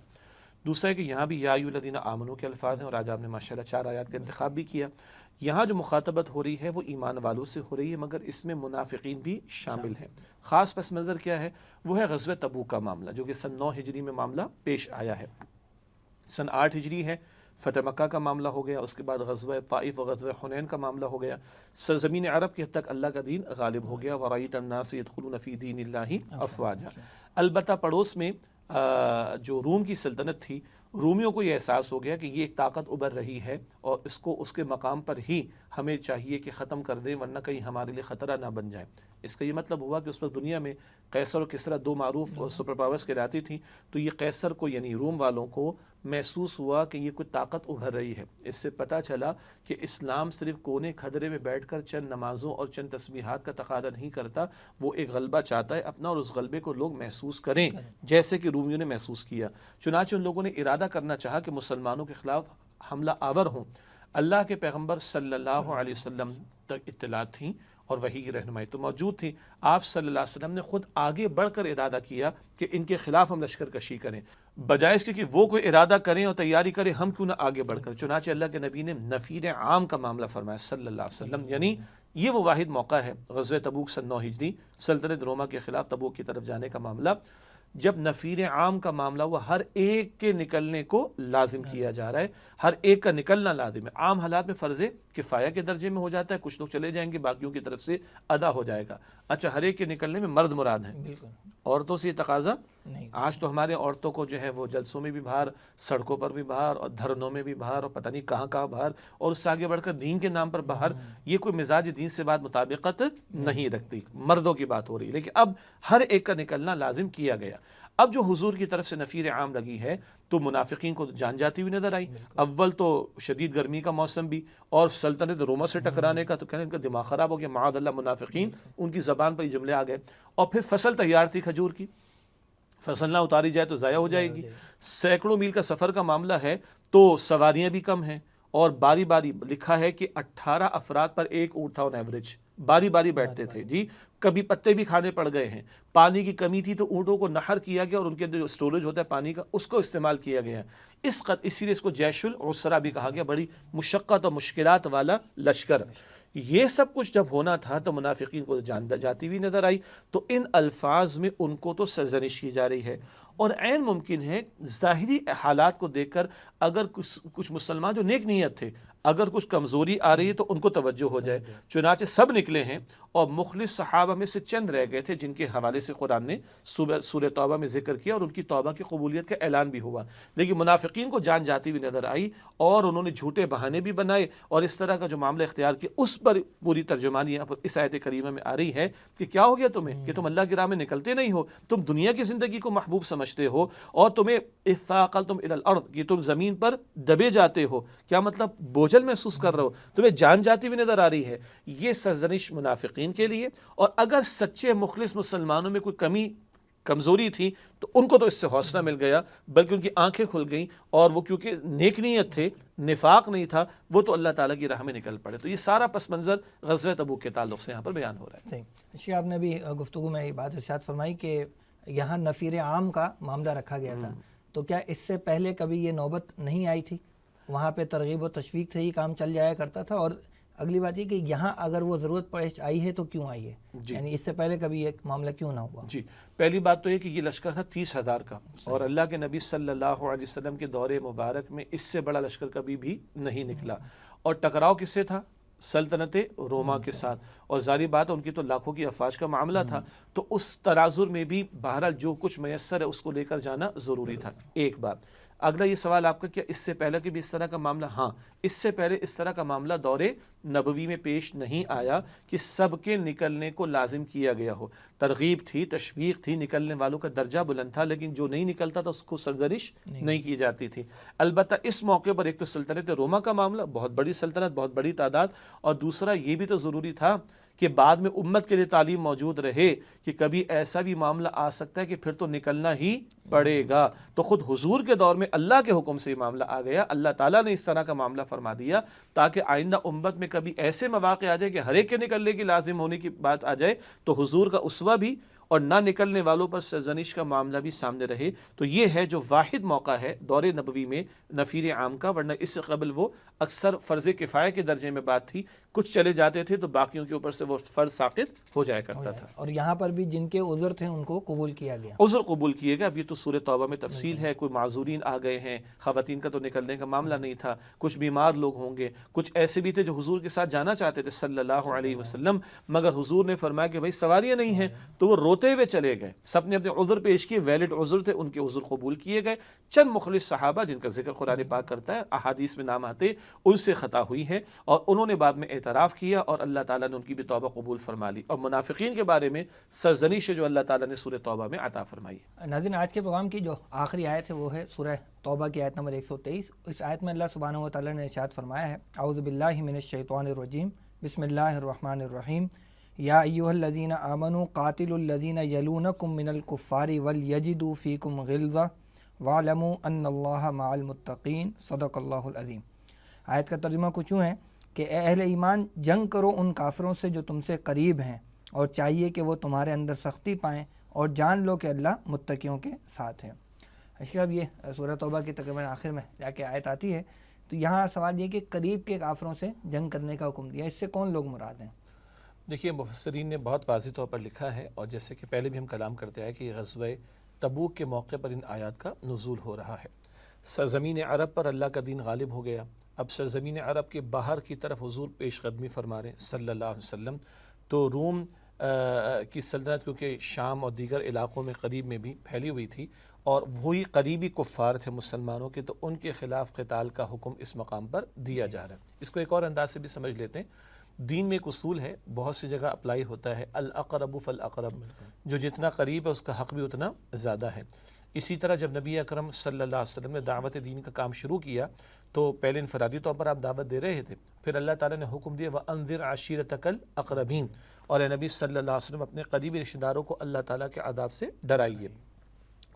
دوسرا ہے کہ یہاں بھی یا ایھا الذین آمنوا کے الفاظ ہیں اور آج آپ نے ماشاءاللہ 4 آیات کا انتخاب بھی کیا. یہاں جو مخاطبت ہو رہی ہے وہ ایمان والوں سے ہو رہی ہے، مگر اس میں منافقین بھی شامل ہیں. خاص پس منظر کیا ہے؟ وہ ہے غزوہ تبوک کا معاملہ جو کہ سن 9 ہجری میں معاملہ پیش آیا ہے. سن 8 ہجری ہے، فتح مکہ کا معاملہ ہو گیا. اس کے بعد غزوہ طائف و غزوہ حنین کا معاملہ ہو گیا. سرزمین عرب کی حد تک اللہ کا دین غالب ہو گیا. وَرَأَيْتَ النَّاسَ يَدْخُلُونَ فِي دِينِ اللَّهِ أَفْوَاجًا. البتہ پڑوس میں جو روم کی سلطنت تھی، رومیوں کو یہ احساس ہو گیا کہ یہ ایک طاقت ابھر رہی ہے اور اس کو اس کے مقام پر ہی ہمیں چاہیے کہ ختم کر دیں، ورنہ کہیں ہمارے لیے خطرہ نہ بن جائے. اس کا یہ مطلب ہوا کہ اس وقت دنیا میں قیصر اور کسریٰ 2 معروف سپر پاورز کہلاتی تھیں. تو یہ قیصر کو یعنی روم والوں کو محسوس ہوا کہ یہ کوئی طاقت ابھر رہی ہے. اس سے پتہ چلا کہ اسلام صرف کونے کھدرے میں بیٹھ کر چند نمازوں اور چند تسبیحات کا تقاضا نہیں کرتا، وہ ایک غلبہ چاہتا ہے اپنا، اور اس غلبے کو لوگ محسوس کریں جیسے کہ رومیوں نے محسوس کیا. چنانچہ ان لوگوں نے ارادہ کرنا چاہا کہ مسلمانوں کے خلاف حملہ آور ہوں. اللہ کے پیغمبر صلی اللہ علیہ وسلم تک اطلاع تھیں اور وحی کی رہنمائی تو موجود تھی. آپ صلی اللہ علیہ وسلم نے خود آگے بڑھ کر ارادہ کیا کہ ان کے خلاف ہم لشکر کشی کریں، بجائے اس کے کہ وہ کوئی ارادہ کریں اور تیاری کریں، ہم کیوں نہ آگے بڑھ کر. چنانچہ اللہ کے نبی نے نفیر عام کا معاملہ فرمایا صلی اللہ علیہ وسلم. یعنی یہ وہ واحد موقع ہے غزوہ تبوک سن 9 ہجری سلطنت روما کے خلاف تبوک کی طرف جانے کا معاملہ، جب نفیر عام کا معاملہ ہوا. ہر ایک کے نکلنے کو لازم کیا جا رہا ہے، ہر ایک کا نکلنا لازم ہے. عام حالات میں فرض کفایہ کے درجے میں ہو جاتا ہے، کچھ لوگ چلے جائیں گے، باقیوں کی طرف سے ادا ہو جائے گا. اچھا، ہر ایک کے نکلنے میں مرد مراد ہیں، عورتوں سے یہ تقاضا نہیں. آج تو ہمارے عورتوں کو جو ہے وہ جلسوں میں بھی باہر، سڑکوں پر بھی باہر، اور دھرنوں میں بھی باہر، اور پتہ نہیں کہاں کہاں باہر، اور اس سے آگے بڑھ کر دین کے نام پر باہر. یہ کوئی مزاج دین سے بات مطابقت نہیں رکھتی، مردوں کی بات ہو رہی ہے. لیکن اب ہر ایک کا نکلنا لازم کیا گیا. اب جو حضور کی طرف سے نفیر عام لگی ہے تو منافقین کو جان جاتی ہوئی نظر آئی. اول تو شدید گرمی کا موسم بھی، اور سلطنت روما سے ٹکرانے کا، تو کہنے ان کا دماغ خراب ہو گیا، معاذ اللہ. منافقین ان کی زبان پر یہ جملے آ گئے. اور پھر فصل تیار تھی کھجور کی، فصل نہ اتاری جائے تو ضائع ہو جائے گی. سینکڑوں میل کا سفر کا معاملہ ہے تو سواریاں بھی کم ہیں، اور باری باری لکھا ہے کہ 18 افراد پر ایک اونٹ تھا آن ایوریج، باری باری بیٹھتے تھے. جی، کبھی پتے بھی کھانے پڑ گئے ہیں. پانی کی کمی تھی تو اونٹوں کو نہر کیا گیا اور ان کے اندر جو اسٹوریج ہوتا ہے پانی کا اس کو استعمال کیا گیا. اسی لیے اس کو جیش العسرہ بھی کہا گیا، بڑی مشقت اور مشکلات والا لشکر. یہ سب کچھ جب ہونا تھا تو منافقین کو جان جاتی ہوئی نظر آئی. تو ان الفاظ میں ان کو تو سرزنش کی جا رہی ہے، اور عین ممکن ہے ظاہری حالات کو دیکھ کر اگر کچھ مسلمان جو نیک نیت تھے، اگر کچھ کمزوری آ رہی ہے تو ان کو توجہ ہو جائے. چنانچہ سب نکلے ہیں، اور مخلص صحابہ میں سے چند رہ گئے تھے جن کے حوالے سے قرآن نے سورہ توبہ میں ذکر کیا، اور ان کی توبہ کی قبولیت کا اعلان بھی ہوا. لیکن منافقین کو جان جاتی ہوئی نظر آئی، اور انہوں نے جھوٹے بہانے بھی بنائے، اور اس طرح کا جو معاملہ اختیار کیا. اس پر پوری ترجمانی یہاں پر اس آیت کریمہ میں آ رہی ہے کہ کیا ہو گیا تمہیں کہ تم اللہ کی راہ میں نکلتے نہیں ہو، تم دنیا کی زندگی کو محبوب سمجھتے ہو، اور تمہیں اثاقلتم الی الارض کہ تم زمین پر دبے جاتے ہو. کیا مطلب؟ بوجھل محسوس کر رہے ہو، تمہیں جان جاتی ہوئی نظر آ رہی ہے. یہ سرزنش منافقین کے لیے. اور اگر سچے مخلص مسلمانوں میں کوئی کمی کمزوری تھی تو ان کو تو اس سے حوصلہ مل گیا، بلکہ ان کی آنکھیں کھل گئیں، اور وہ کیونکہ نیک نیت تھے، نفاق نہیں تھا، وہ تو اللہ تعالیٰ کی راہ میں نکل پڑے. تو یہ سارا پس منظر غزوہ تبوک کے تعلق سے یہاں پر بیان ہو رہا ہے. اچھا، آپ نے بھی گفتگو میں یہ بات ارشاد فرمائی کہ یہاں نفیر عام کا معاملہ رکھا گیا تھا، تو کیا اس سے پہلے کبھی یہ نوبت نہیں آئی تھی؟ وہاں پہ ترغیب و تشویق سے ہی کام چل جایا کرتا تھا. اور اگلی بات یہ کہ یہاں اگر وہ ضرورت پیش آئی ہے تو کیوں آئی ہے؟ یعنی اس سے پہلے کبھی یہ معاملہ کیوں نہ ہوا؟ جی، پہلی بات تو یہ کہ یہ لشکر تھا 30,000 کا، اور اللہ کے نبی صلی اللہ علیہ وسلم کے دور مبارک میں اس سے بڑا لشکر کبھی بھی نہیں نکلا. اور ٹکراؤ کس سے تھا؟ سلطنت روما کے ساتھ. اور ظاہری بات ہے ان کی تو لاکھوں کی افواج کا معاملہ تھا، تو اس تناظر میں بھی بہرحال جو کچھ میسر ہے اس کو لے کر جانا ضروری تھا. ایک بات. اگلا یہ سوال آپ کا کیا اس سے پہلے کہ بھی اس طرح کا معاملہ؟ ہاں، اس سے پہلے اس طرح کا معاملہ دور نبوی میں پیش نہیں آیا کہ سب کے نکلنے کو لازم کیا گیا ہو. ترغیب تھی، تشویق تھی، نکلنے والوں کا درجہ بلند تھا، لیکن جو نہیں نکلتا تھا اس کو سرزنش نہیں کی جاتی تھی. البتہ اس موقع پر ایک تو سلطنت روما کا معاملہ، بہت بڑی سلطنت، بہت بڑی تعداد، اور دوسرا یہ بھی تو ضروری تھا کہ بعد میں امت کے لیے تعلیم موجود رہے کہ کبھی ایسا بھی معاملہ آ سکتا ہے کہ پھر تو نکلنا ہی پڑے گا. تو خود حضور کے دور میں اللہ کے حکم سے یہ معاملہ آ گیا، اللہ تعالیٰ نے اس طرح کا معاملہ فرما دیا تاکہ آئندہ امت میں کبھی ایسے مواقع آ جائے کہ ہر ایک کے نکلنے کی لازم ہونے کی بات آ جائے تو حضور کا اسوہ بھی اور نہ نکلنے والوں پر سرزنش کا معاملہ بھی سامنے رہے. تو یہ ہے جو واحد موقع ہے دور نبوی میں نفیر عام کا، ورنہ اس سے قبل وہ اکثر فرض کفایہ کے درجے میں بات تھی، کچھ چلے جاتے تھے تو باقیوں کے اوپر سے وہ فرض ساقط ہو جایا کرتا تھا. اور یہاں پر بھی جن کے عذر تھے ان کو قبول کیا گیا، عذر قبول کیے گا. اب یہ تو سورہ توبہ میں تفصیل ہے، کوئی معذورین آ گئے ہیں، خواتین کا تو نکلنے کا معاملہ نہیں تھا، کچھ بیمار لوگ ہوں گے، کچھ ایسے بھی تھے جو حضور کے ساتھ جانا چاہتے تھے صلی اللہ علیہ وسلم، مگر حضور نے فرمایا کہ بھائی سواریاں نہیں ہیں، تو وہ روتے ہوئے چلے گئے. سب نے اپنے عذر پیش کیے، ویلڈ عذر تھے، ان کے عذر قبول کیے گئے. چند مخلص صحابہ جن کا ذکر قرآن پاک کرتا ہے، احادیث میں نام آتے، ان سے خطا ہوئی ہے اور انہوں نے بعد میں اعتراف کیا اور اللہ تعالیٰ نے ان کی بھی توبہ قبول فرما لی. اور منافقین کے بارے میں سرزنش جو اللہ تعالیٰ نے سورہ توبہ میں عطا فرمائی. ناظرین، آج کے پروگرام کی جو آخری آیت ہے وہ ہے سورہ توبہ کی آیت نمبر 123. اس آیت میں اللہ سبحانہ و تعالیٰ نے ارشاد فرمایا ہے، اعوذ باللہ من الشیطان الرجیم، بسم اللہ الرحمن الرحیم، یا ایھا الذین آمنوا قاتلوا الذین یلونکم من الکفار ولیجدوا فیکم غلظہ واعلموا ان اللہ مع المتقین، صدق اللہ العظیم. آیت کا ترجمہ کچھ یوں ہے کہ اے اہل ایمان، جنگ کرو ان کافروں سے جو تم سے قریب ہیں، اور چاہیے کہ وہ تمہارے اندر سختی پائیں، اور جان لو کہ اللہ متقیوں کے ساتھ ہے. اس کے بعد یہ سورہ توبہ کی تقریباً آخر میں جا کے آیت آتی ہے. تو یہاں سوال یہ کہ قریب کے کافروں سے جنگ کرنے کا حکم دیا، اس سے کون لوگ مراد ہیں؟ دیکھیے، مفسرین نے بہت واضح طور پر لکھا ہے، اور جیسے کہ پہلے بھی ہم کلام کرتے آئے کہ یہ غزوہ تبوک کے موقع پر ان آیات کا نزول ہو رہا ہے. سرزمین عرب پر اللہ کا دین غالب ہو گیا. اب سرزمین عرب کے باہر کی طرف حضور پیش قدمی فرما رہے ہیں صلی اللہ علیہ وسلم. تو روم کی سلطنت کیونکہ شام اور دیگر علاقوں میں قریب میں بھی پھیلی ہوئی تھی، اور وہی قریبی کفار تھے مسلمانوں کے، تو ان کے خلاف قتال کا حکم اس مقام پر دیا جا رہا ہے. اس کو ایک اور انداز سے بھی سمجھ لیتے ہیں. دین میں ایک اصول ہے، بہت سی جگہ اپلائی ہوتا ہے، الاقرب فالاقرب، جو جتنا قریب ہے اس کا حق بھی اتنا زیادہ ہے. اسی طرح جب نبی اکرم صلی اللہ علیہ وسلم نے دعوت دین کا کام شروع کیا تو پہلے انفرادی طور پر آپ دعوت دے رہے تھے، پھر اللہ تعالیٰ نے حکم دیا وَأَنذِرْ عَشِيرَتَكَ الْأَقْرَبِينَ، اور اے نبی صلی اللہ علیہ وسلم اپنے قریبی رشتہ داروں کو اللہ تعالیٰ کے عذاب سے ڈرائیے.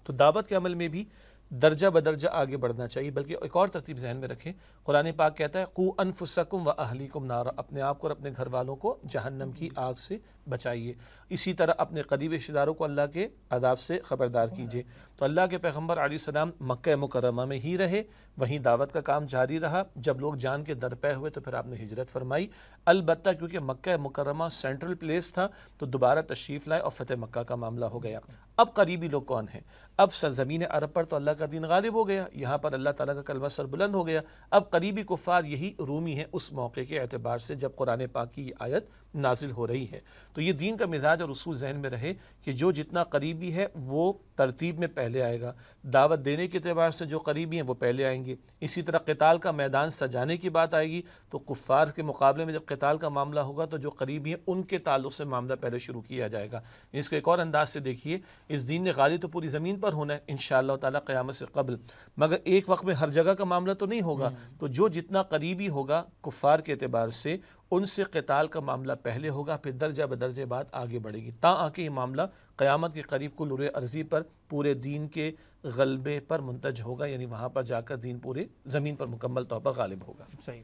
تو دعوت کے عمل میں بھی درجہ بدرجہ آگے بڑھنا چاہیے. بلکہ ایک اور ترتیب ذہن میں رکھیں، قرآن پاک کہتا ہے قُوا أَنفُسَكُمْ وَأَهْلِيكُمْ نَارًا، اپنے آپ کو اور اپنے گھر والوں کو جہنم کی آگ سے بچائیے. اسی طرح اپنے قریبی رشتہ داروں کو اللہ کے عذاب سے خبردار کیجیے. تو اللہ کے پیغمبر علیہ السلام مکہ مکرمہ میں ہی رہے، وہیں دعوت کا کام جاری رہا. جب لوگ جان کے درپے ہوئے تو پھر آپ نے ہجرت فرمائی. البتہ کیونکہ مکہ مکرمہ سینٹرل پلیس تھا تو دوبارہ تشریف لائے اور فتح مکہ کا معاملہ ہو گیا. اب قریبی لوگ کون ہیں؟ اب سرزمین عرب پر تو اللہ کا دین غالب ہو گیا، یہاں پر اللہ تعالیٰ کا کلمہ سر بلند ہو گیا. اب قریبی کفار یہی رومی ہیں اس موقع کے اعتبار سے جب قرآن پاک کی یہ آیت نازل ہو رہی ہے. تو یہ دین کا مزاج اور اصول ذہن میں رہے کہ جو جتنا قریبی ہے وہ ترتیب میں پہلے آئے گا. دعوت دینے کے اعتبار سے جو قریبی ہیں وہ پہلے آئیں گے. اسی طرح قتال کا میدان سجانے کی بات آئے گی تو کفار کے مقابلے میں جب قتال کا معاملہ ہوگا تو جو قریبی ہیں ان کے تعلق سے معاملہ پہلے شروع کیا جائے گا. اس کو ایک اور انداز سے دیکھیے، اس دین نے غالب تو پوری زمین پر ہونا ہے انشاءاللہ تعالیٰ قیامت سے قبل، مگر ایک وقت میں ہر جگہ کا معاملہ تو نہیں ہوگا. تو جو جتنا قریبی ہوگا کفار کے اعتبار سے ان سے قتال کا معاملہ پہلے ہوگا، پھر درجہ بدرجہ بات آگے بڑھے گی، تا آ کے یہ معاملہ قیامت کے قریب کل روئے ارضی پر پورے دین کے غلبے پر منتج ہوگا، یعنی وہاں پر جا کر دین پورے زمین پر مکمل طور پر غالب ہوگا. صحیح.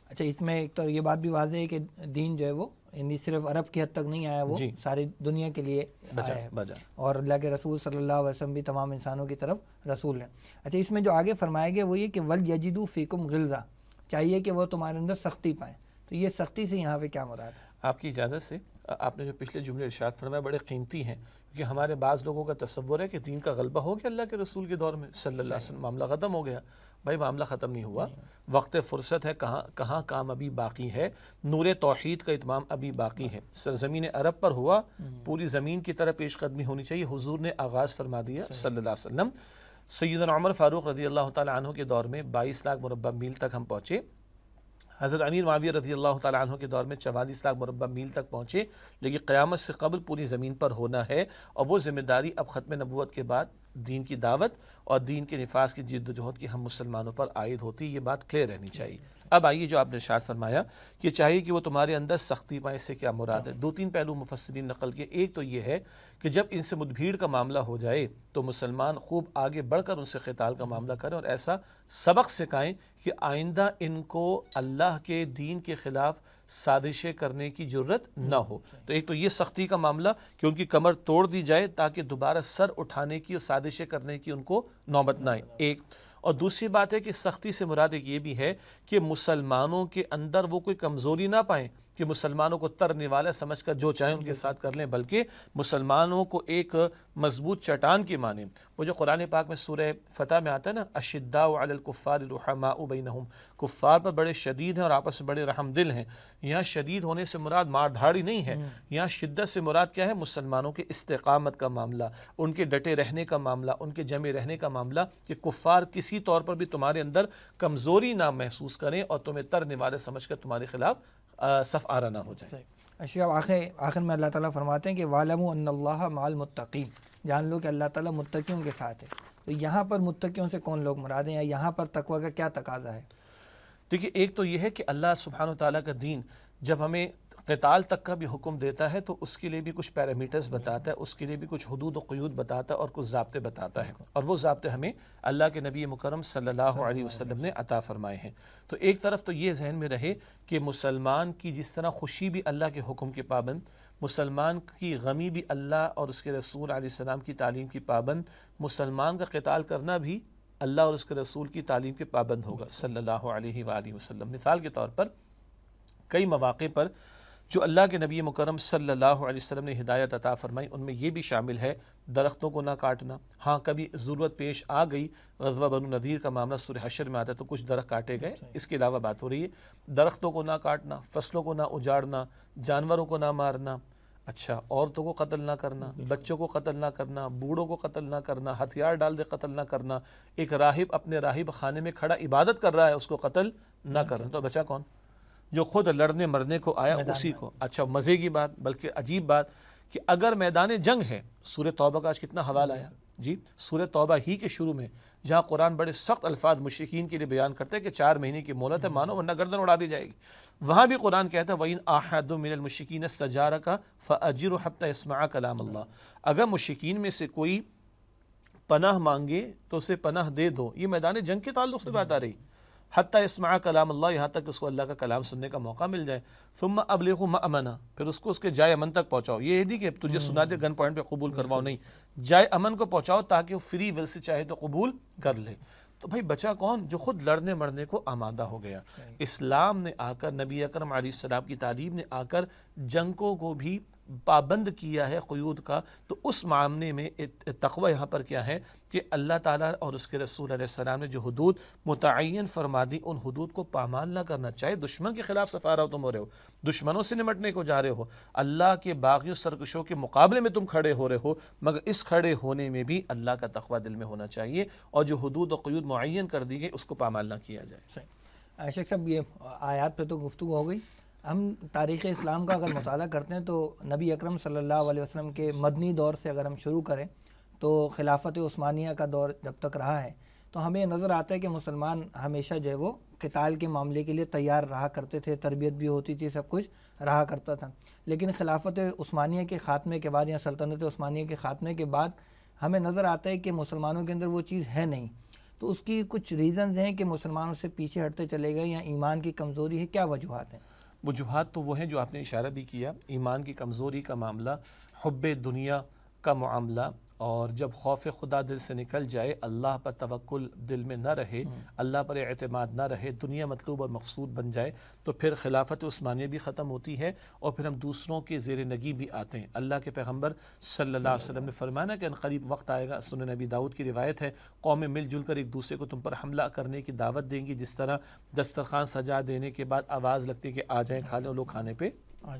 اچھا، اس میں ایک تو یہ بات بھی واضح ہے کہ دین جو ہے وہ یعنی صرف عرب کی حد تک نہیں آیا، وہ ساری دنیا کے لیے آیا ہے، اور اللہ کے رسول صلی اللہ علیہ وسلم بھی تمام انسانوں کی طرف رسول ہیں. اچھا، اس میں جو آگے فرمایا گیا وہ یہ کہ وَلْيَجِدُوا فِيكُمْ غِلْظَةً، چاہیے کہ وہ تمہارے اندر سختی پائیں. تو یہ سختی سے یہاں پہ کیا مراد ہے؟ آپ کی اجازت سے، آپ نے جو پچھلے جملے ارشاد فرمائے بڑے قیمتی ہیں، کیونکہ ہمارے بعض لوگوں کا تصور ہے کہ دین کا غلبہ ہو گیا اللہ کے رسول کے دور میں صلی اللہ علیہ وسلم، معاملہ ختم ہو گیا. بھائی معاملہ ختم نہیں ہوا، وقت فرصت ہے، کہاں کام ابھی باقی ہے، نور توحید کا اتمام ابھی باقی ہے. سرزمین عرب پر ہوا، پوری زمین کی طرح پیش قدمی ہونی چاہیے. حضور نے آغاز فرما دیا صلی اللہ علیہ وسلم. سیدنا عمر فاروق رضی اللہ تعالیٰ عنہ کے دور میں 22 لاکھ مربع میل تک ہم پہنچے، حضرت امیر معاویہ رضی اللہ تعالیٰ عنہ کے دور میں 44 لاکھ مربع میل تک پہنچے، لیکن قیامت سے قبل پوری زمین پر ہونا ہے، اور وہ ذمہ داری اب ختم نبوت کے بعد دین کی دعوت اور دین کے نفاذ کی جد و جہد کی ہم مسلمانوں پر عائد ہوتی، یہ بات کلیئر رہنی چاہیے۔ اب آئیے جو آپ نے ارشاد فرمایا کہ چاہیے کہ وہ تمہارے اندر سختی پائیں، اس سے کیا مراد ہے؟ 2-3 پہلو مفسرین نقل کے، ایک تو یہ ہے کہ جب ان سے مدبھیڑ کا معاملہ ہو جائے تو مسلمان خوب آگے بڑھ کر ان سے قتال کا معاملہ کریں اور ایسا سبق سکھائیں کہ آئندہ ان کو اللہ کے دین کے خلاف سازشیں کرنے کی جرت نہ ہو۔ تو ایک تو یہ سختی کا معاملہ کہ ان کی کمر توڑ دی جائے تاکہ دوبارہ سر اٹھانے کی اور سازشیں کرنے کی ان کو نوبت نہ آئے، ایک۔ اور دوسری بات ہے کہ سختی سے مراد ایک یہ بھی ہے کہ مسلمانوں کے اندر وہ کوئی کمزوری نہ پائیں کہ مسلمانوں کو ترنے والا سمجھ کر جو چاہیں ان کے ساتھ کر لیں، بلکہ مسلمانوں کو ایک مضبوط چٹان کی مانیں۔ وہ جو قرآن پاک میں سورہ فتح میں آتا ہے نا، اشداء علی الکفار رحماء بینہم، کفار پر بڑے شدید ہیں اور آپس میں بڑے رحم دل ہیں۔ یہاں شدید ہونے سے مراد مار دھاڑی نہیں ہے، یہاں شدت سے مراد کیا ہے؟ مسلمانوں کے استقامت کا معاملہ، ان کے ڈٹے رہنے کا معاملہ، ان کے جمے رہنے کا معاملہ، کہ کفار کسی طور پر بھی تمہارے اندر کمزوری نہ محسوس کریں اور تمہیں ترنے والے سمجھ کر تمہارے خلاف صف آرا نہ ہو جائے۔ اشیاء آخر میں اللہ تعالیٰ فرماتے ہیں کہ وَاعْلَمُوا أَنَّ اللَّهَ مَعَ الْمُتَّقِينَ، جان لو کہ اللہ تعالیٰ متقیوں کے ساتھ ہے۔ تو یہاں پر متقیوں سے کون لوگ مراد ہیں، یا یہاں پر تقویٰ کا کیا تقاضا ہے؟ دیکھیے، ایک تو یہ ہے کہ اللہ سبحانہ وتعالیٰ کا دین جب ہمیں قتال تک کا بھی حکم دیتا ہے تو اس کے لیے بھی کچھ پیرامیٹرز بتاتا ہے، اس کے لیے بھی کچھ حدود و قیود بتاتا ہے اور کچھ ضابطے بتاتا ہے، اور وہ ضابطے ہمیں اللہ کے نبی مکرم صلی اللہ علیہ وسلم نے عطا فرمائے ہیں۔ تو ایک طرف تو یہ ذہن میں رہے کہ مسلمان کی جس طرح خوشی بھی اللہ کے حکم کے پابند، مسلمان کی غمی بھی اللہ اور اس کے رسول علیہ السلام کی تعلیم کی پابند، مسلمان کا قتال کرنا بھی اللہ اور اس کے رسول کی تعلیم کے پابند ہوگا صلی اللہ علیہ وآلہ وسلم۔ مثال کے طور پر کئی مواقع پر جو اللہ کے نبی مکرم صلی اللہ علیہ وسلم نے ہدایت عطا فرمائی ان میں یہ بھی شامل ہے درختوں کو نہ کاٹنا۔ ہاں کبھی ضرورت پیش آ گئی، غزوہ بنو نذیر کا معاملہ سورہ حشر میں آتا ہے تو کچھ درخت کاٹے گئے، اس کے علاوہ بات ہو رہی ہے درختوں کو نہ کاٹنا، فصلوں کو نہ اجاڑنا، جانوروں کو نہ مارنا، اچھا عورتوں کو قتل نہ کرنا، بچوں کو قتل نہ کرنا، بوڑھوں کو قتل نہ کرنا، ہتھیار ڈال دے قتل نہ کرنا، ایک راہب اپنے راہب خانے میں کھڑا عبادت کر رہا ہے اس کو قتل نہ کرنا۔ تو بچا کون؟ جو خود لڑنے مرنے کو آیا اسی کو۔ اچھا مزے کی بات بلکہ عجیب بات کہ اگر میدان جنگ ہے، سورہ توبہ کا آج کتنا حوالہ آیا جی، سورہ توبہ ہی کے شروع میں جہاں قرآن بڑے سخت الفاظ مشرکین کے لیے بیان کرتے ہیں کہ 4 مہینے کی مہلت ہے، مانو ورنہ گردن اڑا دی جائے گی، وہاں بھی قرآن کہتا ہے وَإِنْ أَحَدٌ مِّنَ الْمُشْرِكِينَ اسْتَجَارَكَ فَأَجِرْهُ حَتَّى يَسْمَعَ كَلَامَ اللَّهِ، اگر مشرکین میں سے کوئی پناہ مانگے تو اسے پناہ دے دو۔ یہ میدان جنگ کے تعلق سے بات آ رہی، حتیٰ یسمع کلام اللہ، یہاں تک اس کو اللہ کا کلام سننے کا موقع مل جائے۔ ثم ابلغوا مأمنا، پھر اس کو اس کے جائے امن تک پہنچاؤ۔ یہ نہیں کہ تجھے سنا دے گن پوائنٹ پہ قبول کرواؤ، نہیں، جائے امن کو پہنچاؤ تاکہ وہ فری ول سے چاہے تو قبول کر لے۔ تو بھائی بچا کون؟ جو خود لڑنے مرنے کو آمادہ ہو گیا۔ اسلام نے آ کر، نبی اکرم علیہ السلام کی تعلیم نے آ کر جنگوں کو بھی پابند کیا ہے قیود کا۔ تو اس معاملے میں تقوی یہاں پر کیا ہے کہ اللہ تعالیٰ اور اس کے رسول علیہ السلام نے جو حدود متعین فرما دی ان حدود کو پامال نہ کرنا، چاہے دشمن کے خلاف سفارہ ہو، تم ہو رہے ہو دشمنوں سے نمٹنے کو جا رہے ہو، اللہ کے باغیوں سرکشوں کے مقابلے میں تم کھڑے ہو رہے ہو، مگر اس کھڑے ہونے میں بھی اللہ کا تقوی دل میں ہونا چاہیے اور جو حدود و قیود معین کر دی گئی اس کو پامال نہ کیا جائے۔ شیخ صاحب یہ آیات پہ تو گفتگو ہو گئی، ہم تاریخ اسلام کا اگر مطالعہ کرتے ہیں تو نبی اکرم صلی اللہ علیہ وسلم کے مدنی دور سے اگر ہم شروع کریں تو خلافت عثمانیہ کا دور جب تک رہا ہے تو ہمیں نظر آتا ہے کہ مسلمان ہمیشہ جو ہے وہ قتال کے معاملے کے لیے تیار رہا کرتے تھے، تربیت بھی ہوتی تھی، سب کچھ رہا کرتا تھا۔ لیکن خلافت عثمانیہ کے خاتمے کے بعد یا سلطنت عثمانیہ کے خاتمے کے بعد ہمیں نظر آتا ہے کہ مسلمانوں کے اندر وہ چیز ہے نہیں۔ تو اس کی کچھ ریزنز ہیں کہ مسلمانوں سے پیچھے ہٹتے چلے گئے یا ایمان کی کمزوری ہے، کیا وجوہات ہیں؟ وجوہات تو وہ ہیں جو آپ نے اشارہ بھی کیا، ایمان کی کمزوری کا معاملہ، حب دنیا کا معاملہ، اور جب خوف خدا دل سے نکل جائے، اللہ پر توکل دل میں نہ رہے، اللہ پر اعتماد نہ رہے، دنیا مطلوب اور مقصود بن جائے تو پھر خلافت عثمانیہ بھی ختم ہوتی ہے اور پھر ہم دوسروں کے زیر نگی بھی آتے ہیں۔ اللہ کے پیغمبر صلی اللہ علیہ وسلم نے فرمایا کہ ان قریب وقت آئے گا، سنن نبی داؤد کی روایت ہے، قومیں مل جل کر ایک دوسرے کو تم پر حملہ کرنے کی دعوت دیں گی، جس طرح دسترخوان سجا دینے کے بعد آواز لگتی ہے کہ آ جائیں کھا لیں، لوگ کھانے پہ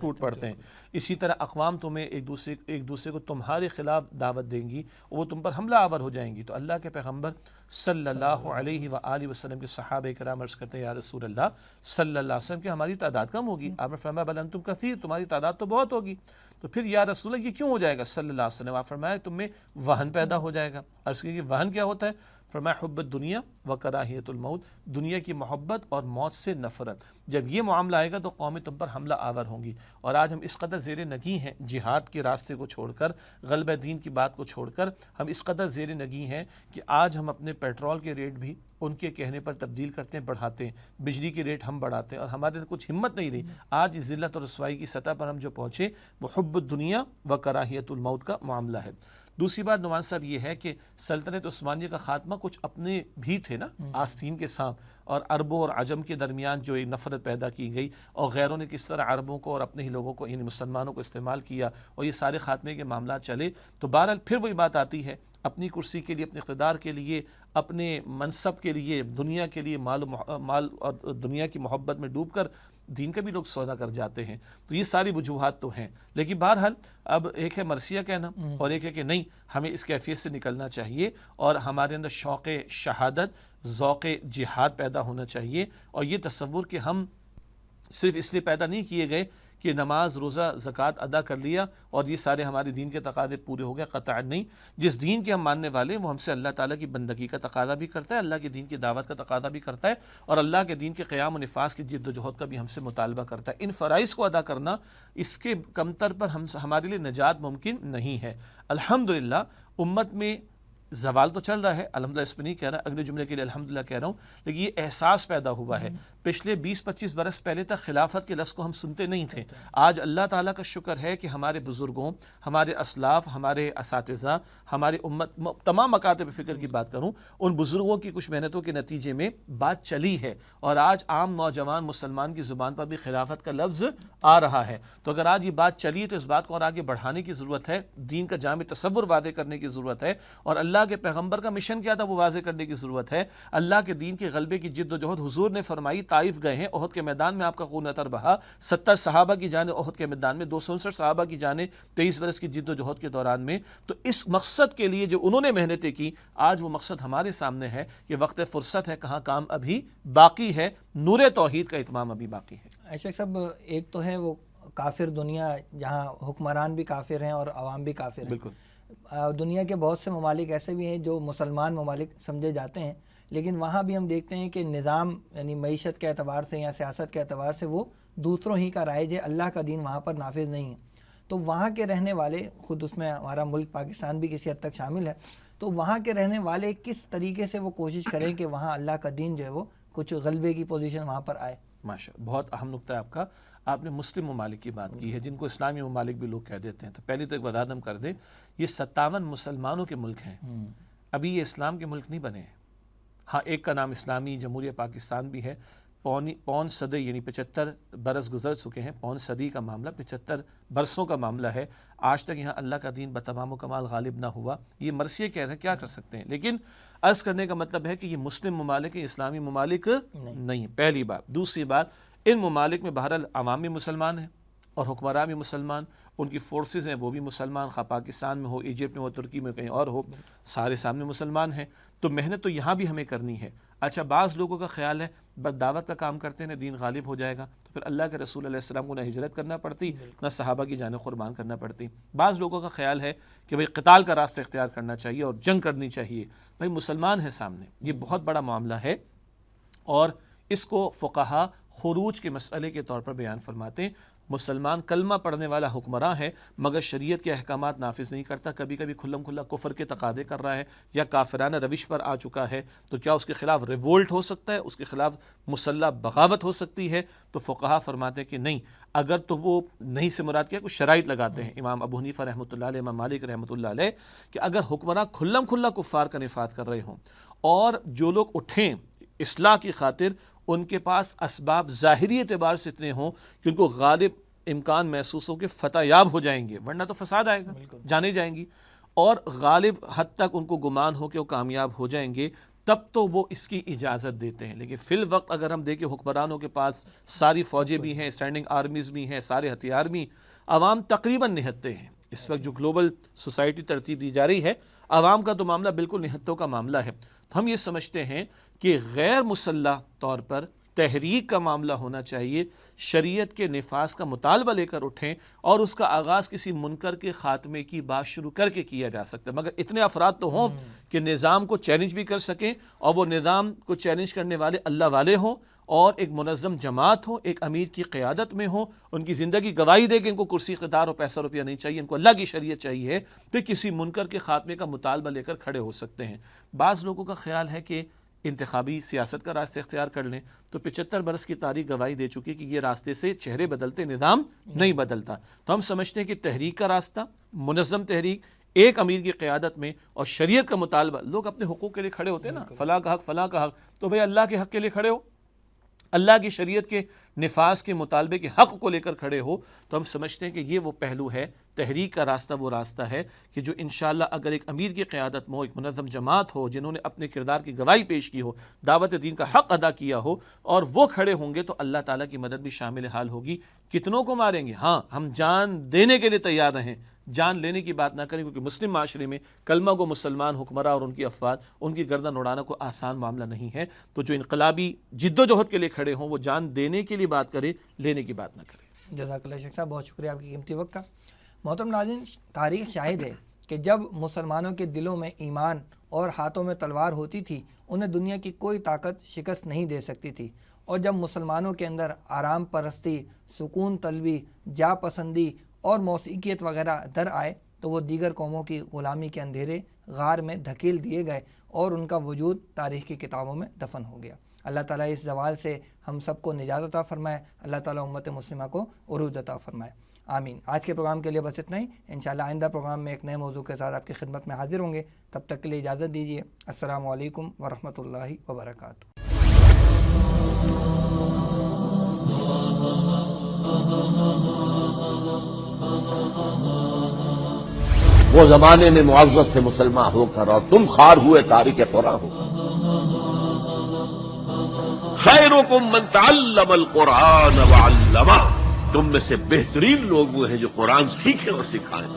ٹوٹ پڑتے ہیں۔ اسی طرح اقوام تمہیں ایک دوسرے کو تمہارے خلاف دعوت دیں گی، وہ تم پر حملہ آور ہو جائیں گی۔ تو اللہ کے پیغمبر صلی اللہ علیہ وآلہ وسلم کے صحابہ کرام عرض کرتے ہیں یا رسول اللہ صلی اللہ علیہ وسلم کہ ہماری تعداد کم ہوگی۔ آپ نے فرمایا بل انتم کثیر، تمہاری تعداد تو بہت ہوگی۔ تو پھر یا رسول اللہ یہ کیوں ہو جائے گا صلی اللہ علیہ وسلم؟ آپ فرمایا تم میں وہن پیدا ہو جائے گا۔ عرض کی کہ وہن کیا ہوتا ہے؟ فرمایا حب الدنیا و کراہیت الموت، دنیا کی محبت اور موت سے نفرت۔ جب یہ معاملہ آئے گا تو قومیں تم پر حملہ آور ہوں گی۔ اور آج ہم اس قدر زیر نگیں ہیں جہاد کے راستے کو چھوڑ کر، غلبہ دین کی بات کو چھوڑ کر، ہم اس قدر زیر نگیں ہیں کہ آج ہم اپنے پیٹرول کے ریٹ بھی ان کے کہنے پر تبدیل کرتے ہیں، بڑھاتے ہیں، بجلی کے ریٹ ہم بڑھاتے ہیں، اور ہمارے کچھ ہمت نہیں رہی۔ آج اس ذلت اور رسوائی کی سطح پر ہم جو پہنچے وہ حب الدنیا و کراہیت الموت کا معاملہ ہے۔ دوسری بات نعمان صاحب یہ ہے کہ سلطنت عثمانیہ کا خاتمہ کچھ اپنے بھی تھے نا آستین کے سانپ، اور عربوں اور عجم کے درمیان جو ایک نفرت پیدا کی گئی، اور غیروں نے کس طرح عربوں کو اور اپنے ہی لوگوں کو یعنی مسلمانوں کو استعمال کیا، اور یہ سارے خاتمے کے معاملات چلے۔ تو بہرحال پھر وہی بات آتی ہے، اپنی کرسی کے لیے، اپنے اقتدار کے لیے، اپنے منصب کے لیے، دنیا کے لیے، مال اور دنیا کی محبت میں ڈوب کر دین کا بھی لوگ سودا کر جاتے ہیں۔ تو یہ ساری وجوہات تو ہیں، لیکن بہرحال اب ایک ہے مرثیہ کہنا اور ایک ہے کہ نہیں، ہمیں اس کیفیت سے نکلنا چاہیے اور ہمارے اندر شوق شہادت، ذوق جہاد پیدا ہونا چاہیے، اور یہ تصور کہ ہم صرف اس لیے پیدا نہیں کیے گئے کہ نماز روزہ زکوٰۃ ادا کر لیا اور یہ سارے ہمارے دین کے تقاضے پورے ہو گئے، قطعا نہیں۔ جس دین کے ہم ماننے والے ہیں وہ ہم سے اللہ تعالیٰ کی بندگی کا تقاضا بھی کرتا ہے، اللہ کے دین کی دعوت کا تقاضا بھی کرتا ہے، اور اللہ کے دین کے قیام و نفاذ کی جد و جہد کا بھی ہم سے مطالبہ کرتا ہے۔ ان فرائض کو ادا کرنا، اس کے کمتر پر ہمارے لیے نجات ممکن نہیں ہے۔ الحمدللہ امت میں زوال تو چل رہا ہے، الحمدللہ اس پہ نہیں کہہ رہا، اگلے جملے کے لیے الحمدللہ کہہ رہا ہوں، لیکن یہ احساس پیدا ہوا ہے۔ پچھلے 20-25 برس پہلے تک خلافت کے لفظ کو ہم سنتے نہیں تھے۔ آج اللہ تعالیٰ کا شکر ہے کہ ہمارے بزرگوں، ہمارے اسلاف، ہمارے اساتذہ، ہمارے امت، تمام مکاتب فکر کی بات کروں، ان بزرگوں کی کچھ محنتوں کے نتیجے میں بات چلی ہے، اور آج عام نوجوان مسلمان کی زبان پر بھی خلافت کا لفظ آ رہا ہے۔ تو اگر آج یہ بات چلی ہے تو اس بات کو اور آگے بڑھانے کی ضرورت ہے، دین کا جامع تصور واضح کرنے کی ضرورت ہے، اور اللہ کے پیغمبر کا مشن کیا تھا وہ واضح کرنے کی ضرورت ہے۔ اللہ کے دین کے غلبے کی جد و جہد حضور نے فرمائی، طائف گئے ہیں، احد کے میدان میں آپ کا خون عطر بہا، 70 صحابہ کی جانیں احد کے میدان میں، 259 صحابہ کی جانیں 23 برس کی جد و جہد کے دوران میں۔ تو اس مقصد کے لیے جو انہوں نے محنتیں کی، آج وہ مقصد ہمارے سامنے ہے کہ وقت فرصت ہے، کہاں کام ابھی باقی ہے، نور توحید کا اتمام ابھی باقی ہے۔ ایسا سب ایک تو ہے وہ کافر دنیا جہاں حکمران بھی کافر ہیں اور عوام بھی کافر ہیں۔ بالکل، دنیا کے بہت سے ممالک ایسے بھی ہیں جو مسلمان ممالک سمجھے جاتے ہیں، لیکن وہاں بھی ہم دیکھتے ہیں کہ نظام یعنی معیشت کے اعتبار سے یا سیاست کے اعتبار سے وہ دوسروں ہی کا رائج ہے، اللہ کا دین وہاں پر نافذ نہیں ہے۔ تو وہاں کے رہنے والے، خود اس میں ہمارا ملک پاکستان بھی کسی حد تک شامل ہے، تو وہاں کے رہنے والے کس طریقے سے وہ کوشش کریں کہ وہاں اللہ کا دین جو ہے وہ کچھ غلبے کی پوزیشن وہاں پر آئے۔ ماشاء اللہ، بہت اہم نقطہ ہے آپ کا۔ آپ نے مسلم ممالک کی بات کی ہے، جن کو اسلامی ممالک بھی لوگ کہہ دیتے ہیں۔ تو پہلے تو ایک وضاحت ہم کر دیں، یہ 57 مسلمانوں کے ملک ہیں، ابھی یہ اسلام کے ملک نہیں بنے ہیں۔ ہاں، ایک کا نام اسلامی جمہوریہ پاکستان بھی ہے، پون صدی یعنی 75 برس گزر چکے ہیں، پون صدی کا معاملہ 75 برسوں کا معاملہ ہے، آج تک یہاں اللہ کا دین بتمام و کمال غالب نہ ہوا۔ یہ مرثیہ کہہ رہے ہیں، کیا کر سکتے ہیں، لیکن عرض کرنے کا مطلب ہے کہ یہ مسلم ممالک ہیں، اسلامی ممالک نہیں ہیں، پہلی بات۔ دوسری بات، ان ممالک میں بہرحال عوام بھی مسلمان ہیں اور حکمراں بھی مسلمان، ان کی فورسز ہیں وہ بھی مسلمان، خواہ پاکستان میں ہو، ایجپٹ میں ہو، ترکی میں کہیں اور ہو، سارے سامنے مسلمان ہیں۔ تو محنت تو یہاں بھی ہمیں کرنی ہے۔ اچھا، بعض لوگوں کا خیال ہے بس دعوت کا کام کرتے ہیں، دین غالب ہو جائے گا، تو پھر اللہ کے رسول علیہ السلام کو نہ ہجرت کرنا پڑتی، نہ صحابہ کی جانیں قربان کرنا پڑتی۔ بعض لوگوں کا خیال ہے کہ بھئی قتال کا راستہ اختیار کرنا چاہیے اور جنگ کرنی چاہیے۔ بھئی مسلمان ہیں سامنے، یہ بہت بڑا معاملہ ہے، اور اس کو فقہا خروج کے مسئلے کے طور پر بیان فرماتے ہیں۔ مسلمان کلمہ پڑھنے والا حکمراں ہے مگر شریعت کے احکامات نافذ نہیں کرتا، کبھی کبھی کھلم کھلا کفر کے تقاضے کر رہا ہے یا کافرانہ روش پر آ چکا ہے، تو کیا اس کے خلاف ریولٹ ہو سکتا ہے، اس کے خلاف مسلح بغاوت ہو سکتی ہے؟ تو فقہا فرماتے ہیں کہ نہیں، اگر تو وہ نہیں سے مراد کیا، کچھ شرائط لگاتے ہیں امام ابو حنیفہ رحمۃ اللہ علیہ، امام مالک رحمۃ اللہ علیہ، کہ اگر حکمراں کھلم کھلا کفار کا نفاذ کر رہے ہوں اور جو لوگ اٹھیں اصلاح کی خاطر، ان کے پاس اسباب ظاہری اعتبار سے اتنے ہوں کہ ان کو غالب امکان محسوس ہو کہ فتح یاب ہو جائیں گے، ورنہ تو فساد آئے گا، جانے جائیں گی، اور غالب حد تک ان کو گمان ہو کہ وہ کامیاب ہو جائیں گے، تب تو وہ اس کی اجازت دیتے ہیں. لیکن فی الوقت اگر ہم دیکھیں حکمرانوں کے پاس ساری فوجیں بھی ہیں، اسٹینڈنگ آرمیز بھی ہیں، سارے ہتھیار بھی، عوام تقریباً نہتے ہیں. اس وقت جو گلوبل سوسائٹی ترتیب دی جا رہی ہے، عوام کا تو معاملہ بالکل نہتوں کا معاملہ ہے. تو ہم یہ سمجھتے ہیں کہ غیر مسلح طور پر تحریک کا معاملہ ہونا چاہیے، شریعت کے نفاذ کا مطالبہ لے کر اٹھیں، اور اس کا آغاز کسی منکر کے خاتمے کی بات شروع کر کے کیا جا سکتا ہے. مگر اتنے افراد تو ہوں کہ نظام کو چیلنج بھی کر سکیں، اور وہ نظام کو چیلنج کرنے والے اللہ والے ہوں، اور ایک منظم جماعت ہو، ایک امیر کی قیادت میں ہو، ان کی زندگی گواہی دے کہ ان کو کرسی اقتدار اور پیسہ روپیہ نہیں چاہیے، ان کو اللہ کی شریعت چاہیے، تو کسی منکر کے خاتمے کا مطالبہ لے کر کھڑے ہو سکتے ہیں. بعض لوگوں کا خیال ہے کہ انتخابی سیاست کا راستہ اختیار کر لیں، تو 75 برس کی تاریخ گواہی دے چکی کہ یہ راستے سے چہرے بدلتے، نظام نہیں بدلتا. تو ہم سمجھتے ہیں کہ تحریک کا راستہ، منظم تحریک، ایک امیر کی قیادت میں اور شریعت کا مطالبہ. لوگ اپنے حقوق کے لیے کھڑے ہوتے ہیں نا، فلاں کا حق، فلاں کا حق، تو بھئی اللہ کے حق کے لیے کھڑے ہو، اللہ کی شریعت کے نفاذ کے مطالبے کے حق کو لے کر کھڑے ہو. تو ہم سمجھتے ہیں کہ یہ وہ پہلو ہے، تحریک کا راستہ وہ راستہ ہے کہ جو انشاءاللہ اگر ایک امیر کی قیادت میں ہو، ایک منظم جماعت ہو جنہوں نے اپنے کردار کی گواہی پیش کی ہو، دعوت دین کا حق ادا کیا ہو، اور وہ کھڑے ہوں گے تو اللہ تعالیٰ کی مدد بھی شامل حال ہوگی. کتنوں کو ماریں گے؟ ہاں، ہم جان دینے کے لیے تیار رہیں، جان لینے کی بات نہ کریں، کیونکہ مسلم معاشرے میں کلمہ کو مسلمان حکمراں اور ان کی افواد، ان کی گردن اڑانا کوئی آسان معاملہ نہیں ہے. تو جو انقلابی جد و جہد کے لیے کھڑے ہوں وہ جان دینے کے لیے بات کرے، لینے کی بات نہ کرے. جزاک اللہ شیخ صاحب، بہت شکریہ آپ کی قیمتی وقت کا. محترم ناظرین، تاریخ شاہد ہے کہ جب مسلمانوں کے دلوں میں ایمان اور ہاتھوں میں تلوار ہوتی تھی، انہیں دنیا کی کوئی طاقت شکست نہیں دے سکتی تھی. اور جب مسلمانوں کے اندر آرام پرستی، سکون طلبی، جا پسندی اور موسیقیت وغیرہ در آئے، تو وہ دیگر قوموں کی غلامی کے اندھیرے غار میں دھکیل دیے گئے اور ان کا وجود تاریخ کی کتابوں میں دفن ہو گیا. اللہ تعالیٰ اس زوال سے ہم سب کو نجات عطا فرمائے. اللہ تعالیٰ امت مسلمہ کو عروج عطا فرمائے. آمین. آج کے پروگرام کے لیے بس اتنا ہی. انشاءاللہ آئندہ پروگرام میں ایک نئے موضوع کے ساتھ آپ کی خدمت میں حاضر ہوں گے. تب تک کے لیے اجازت دیجیے. السلام علیکم ورحمۃ اللہ وبرکاتہ. وہ زمانے میں معزز سے مسلمان ہو کر اور تم خوار ہوئے تارک قرآن ہو. خیرکم من تعلم القرآن وعلمہ، تم میں سے بہترین لوگ وہ ہیں جو قرآن سیکھیں اور سکھائیں.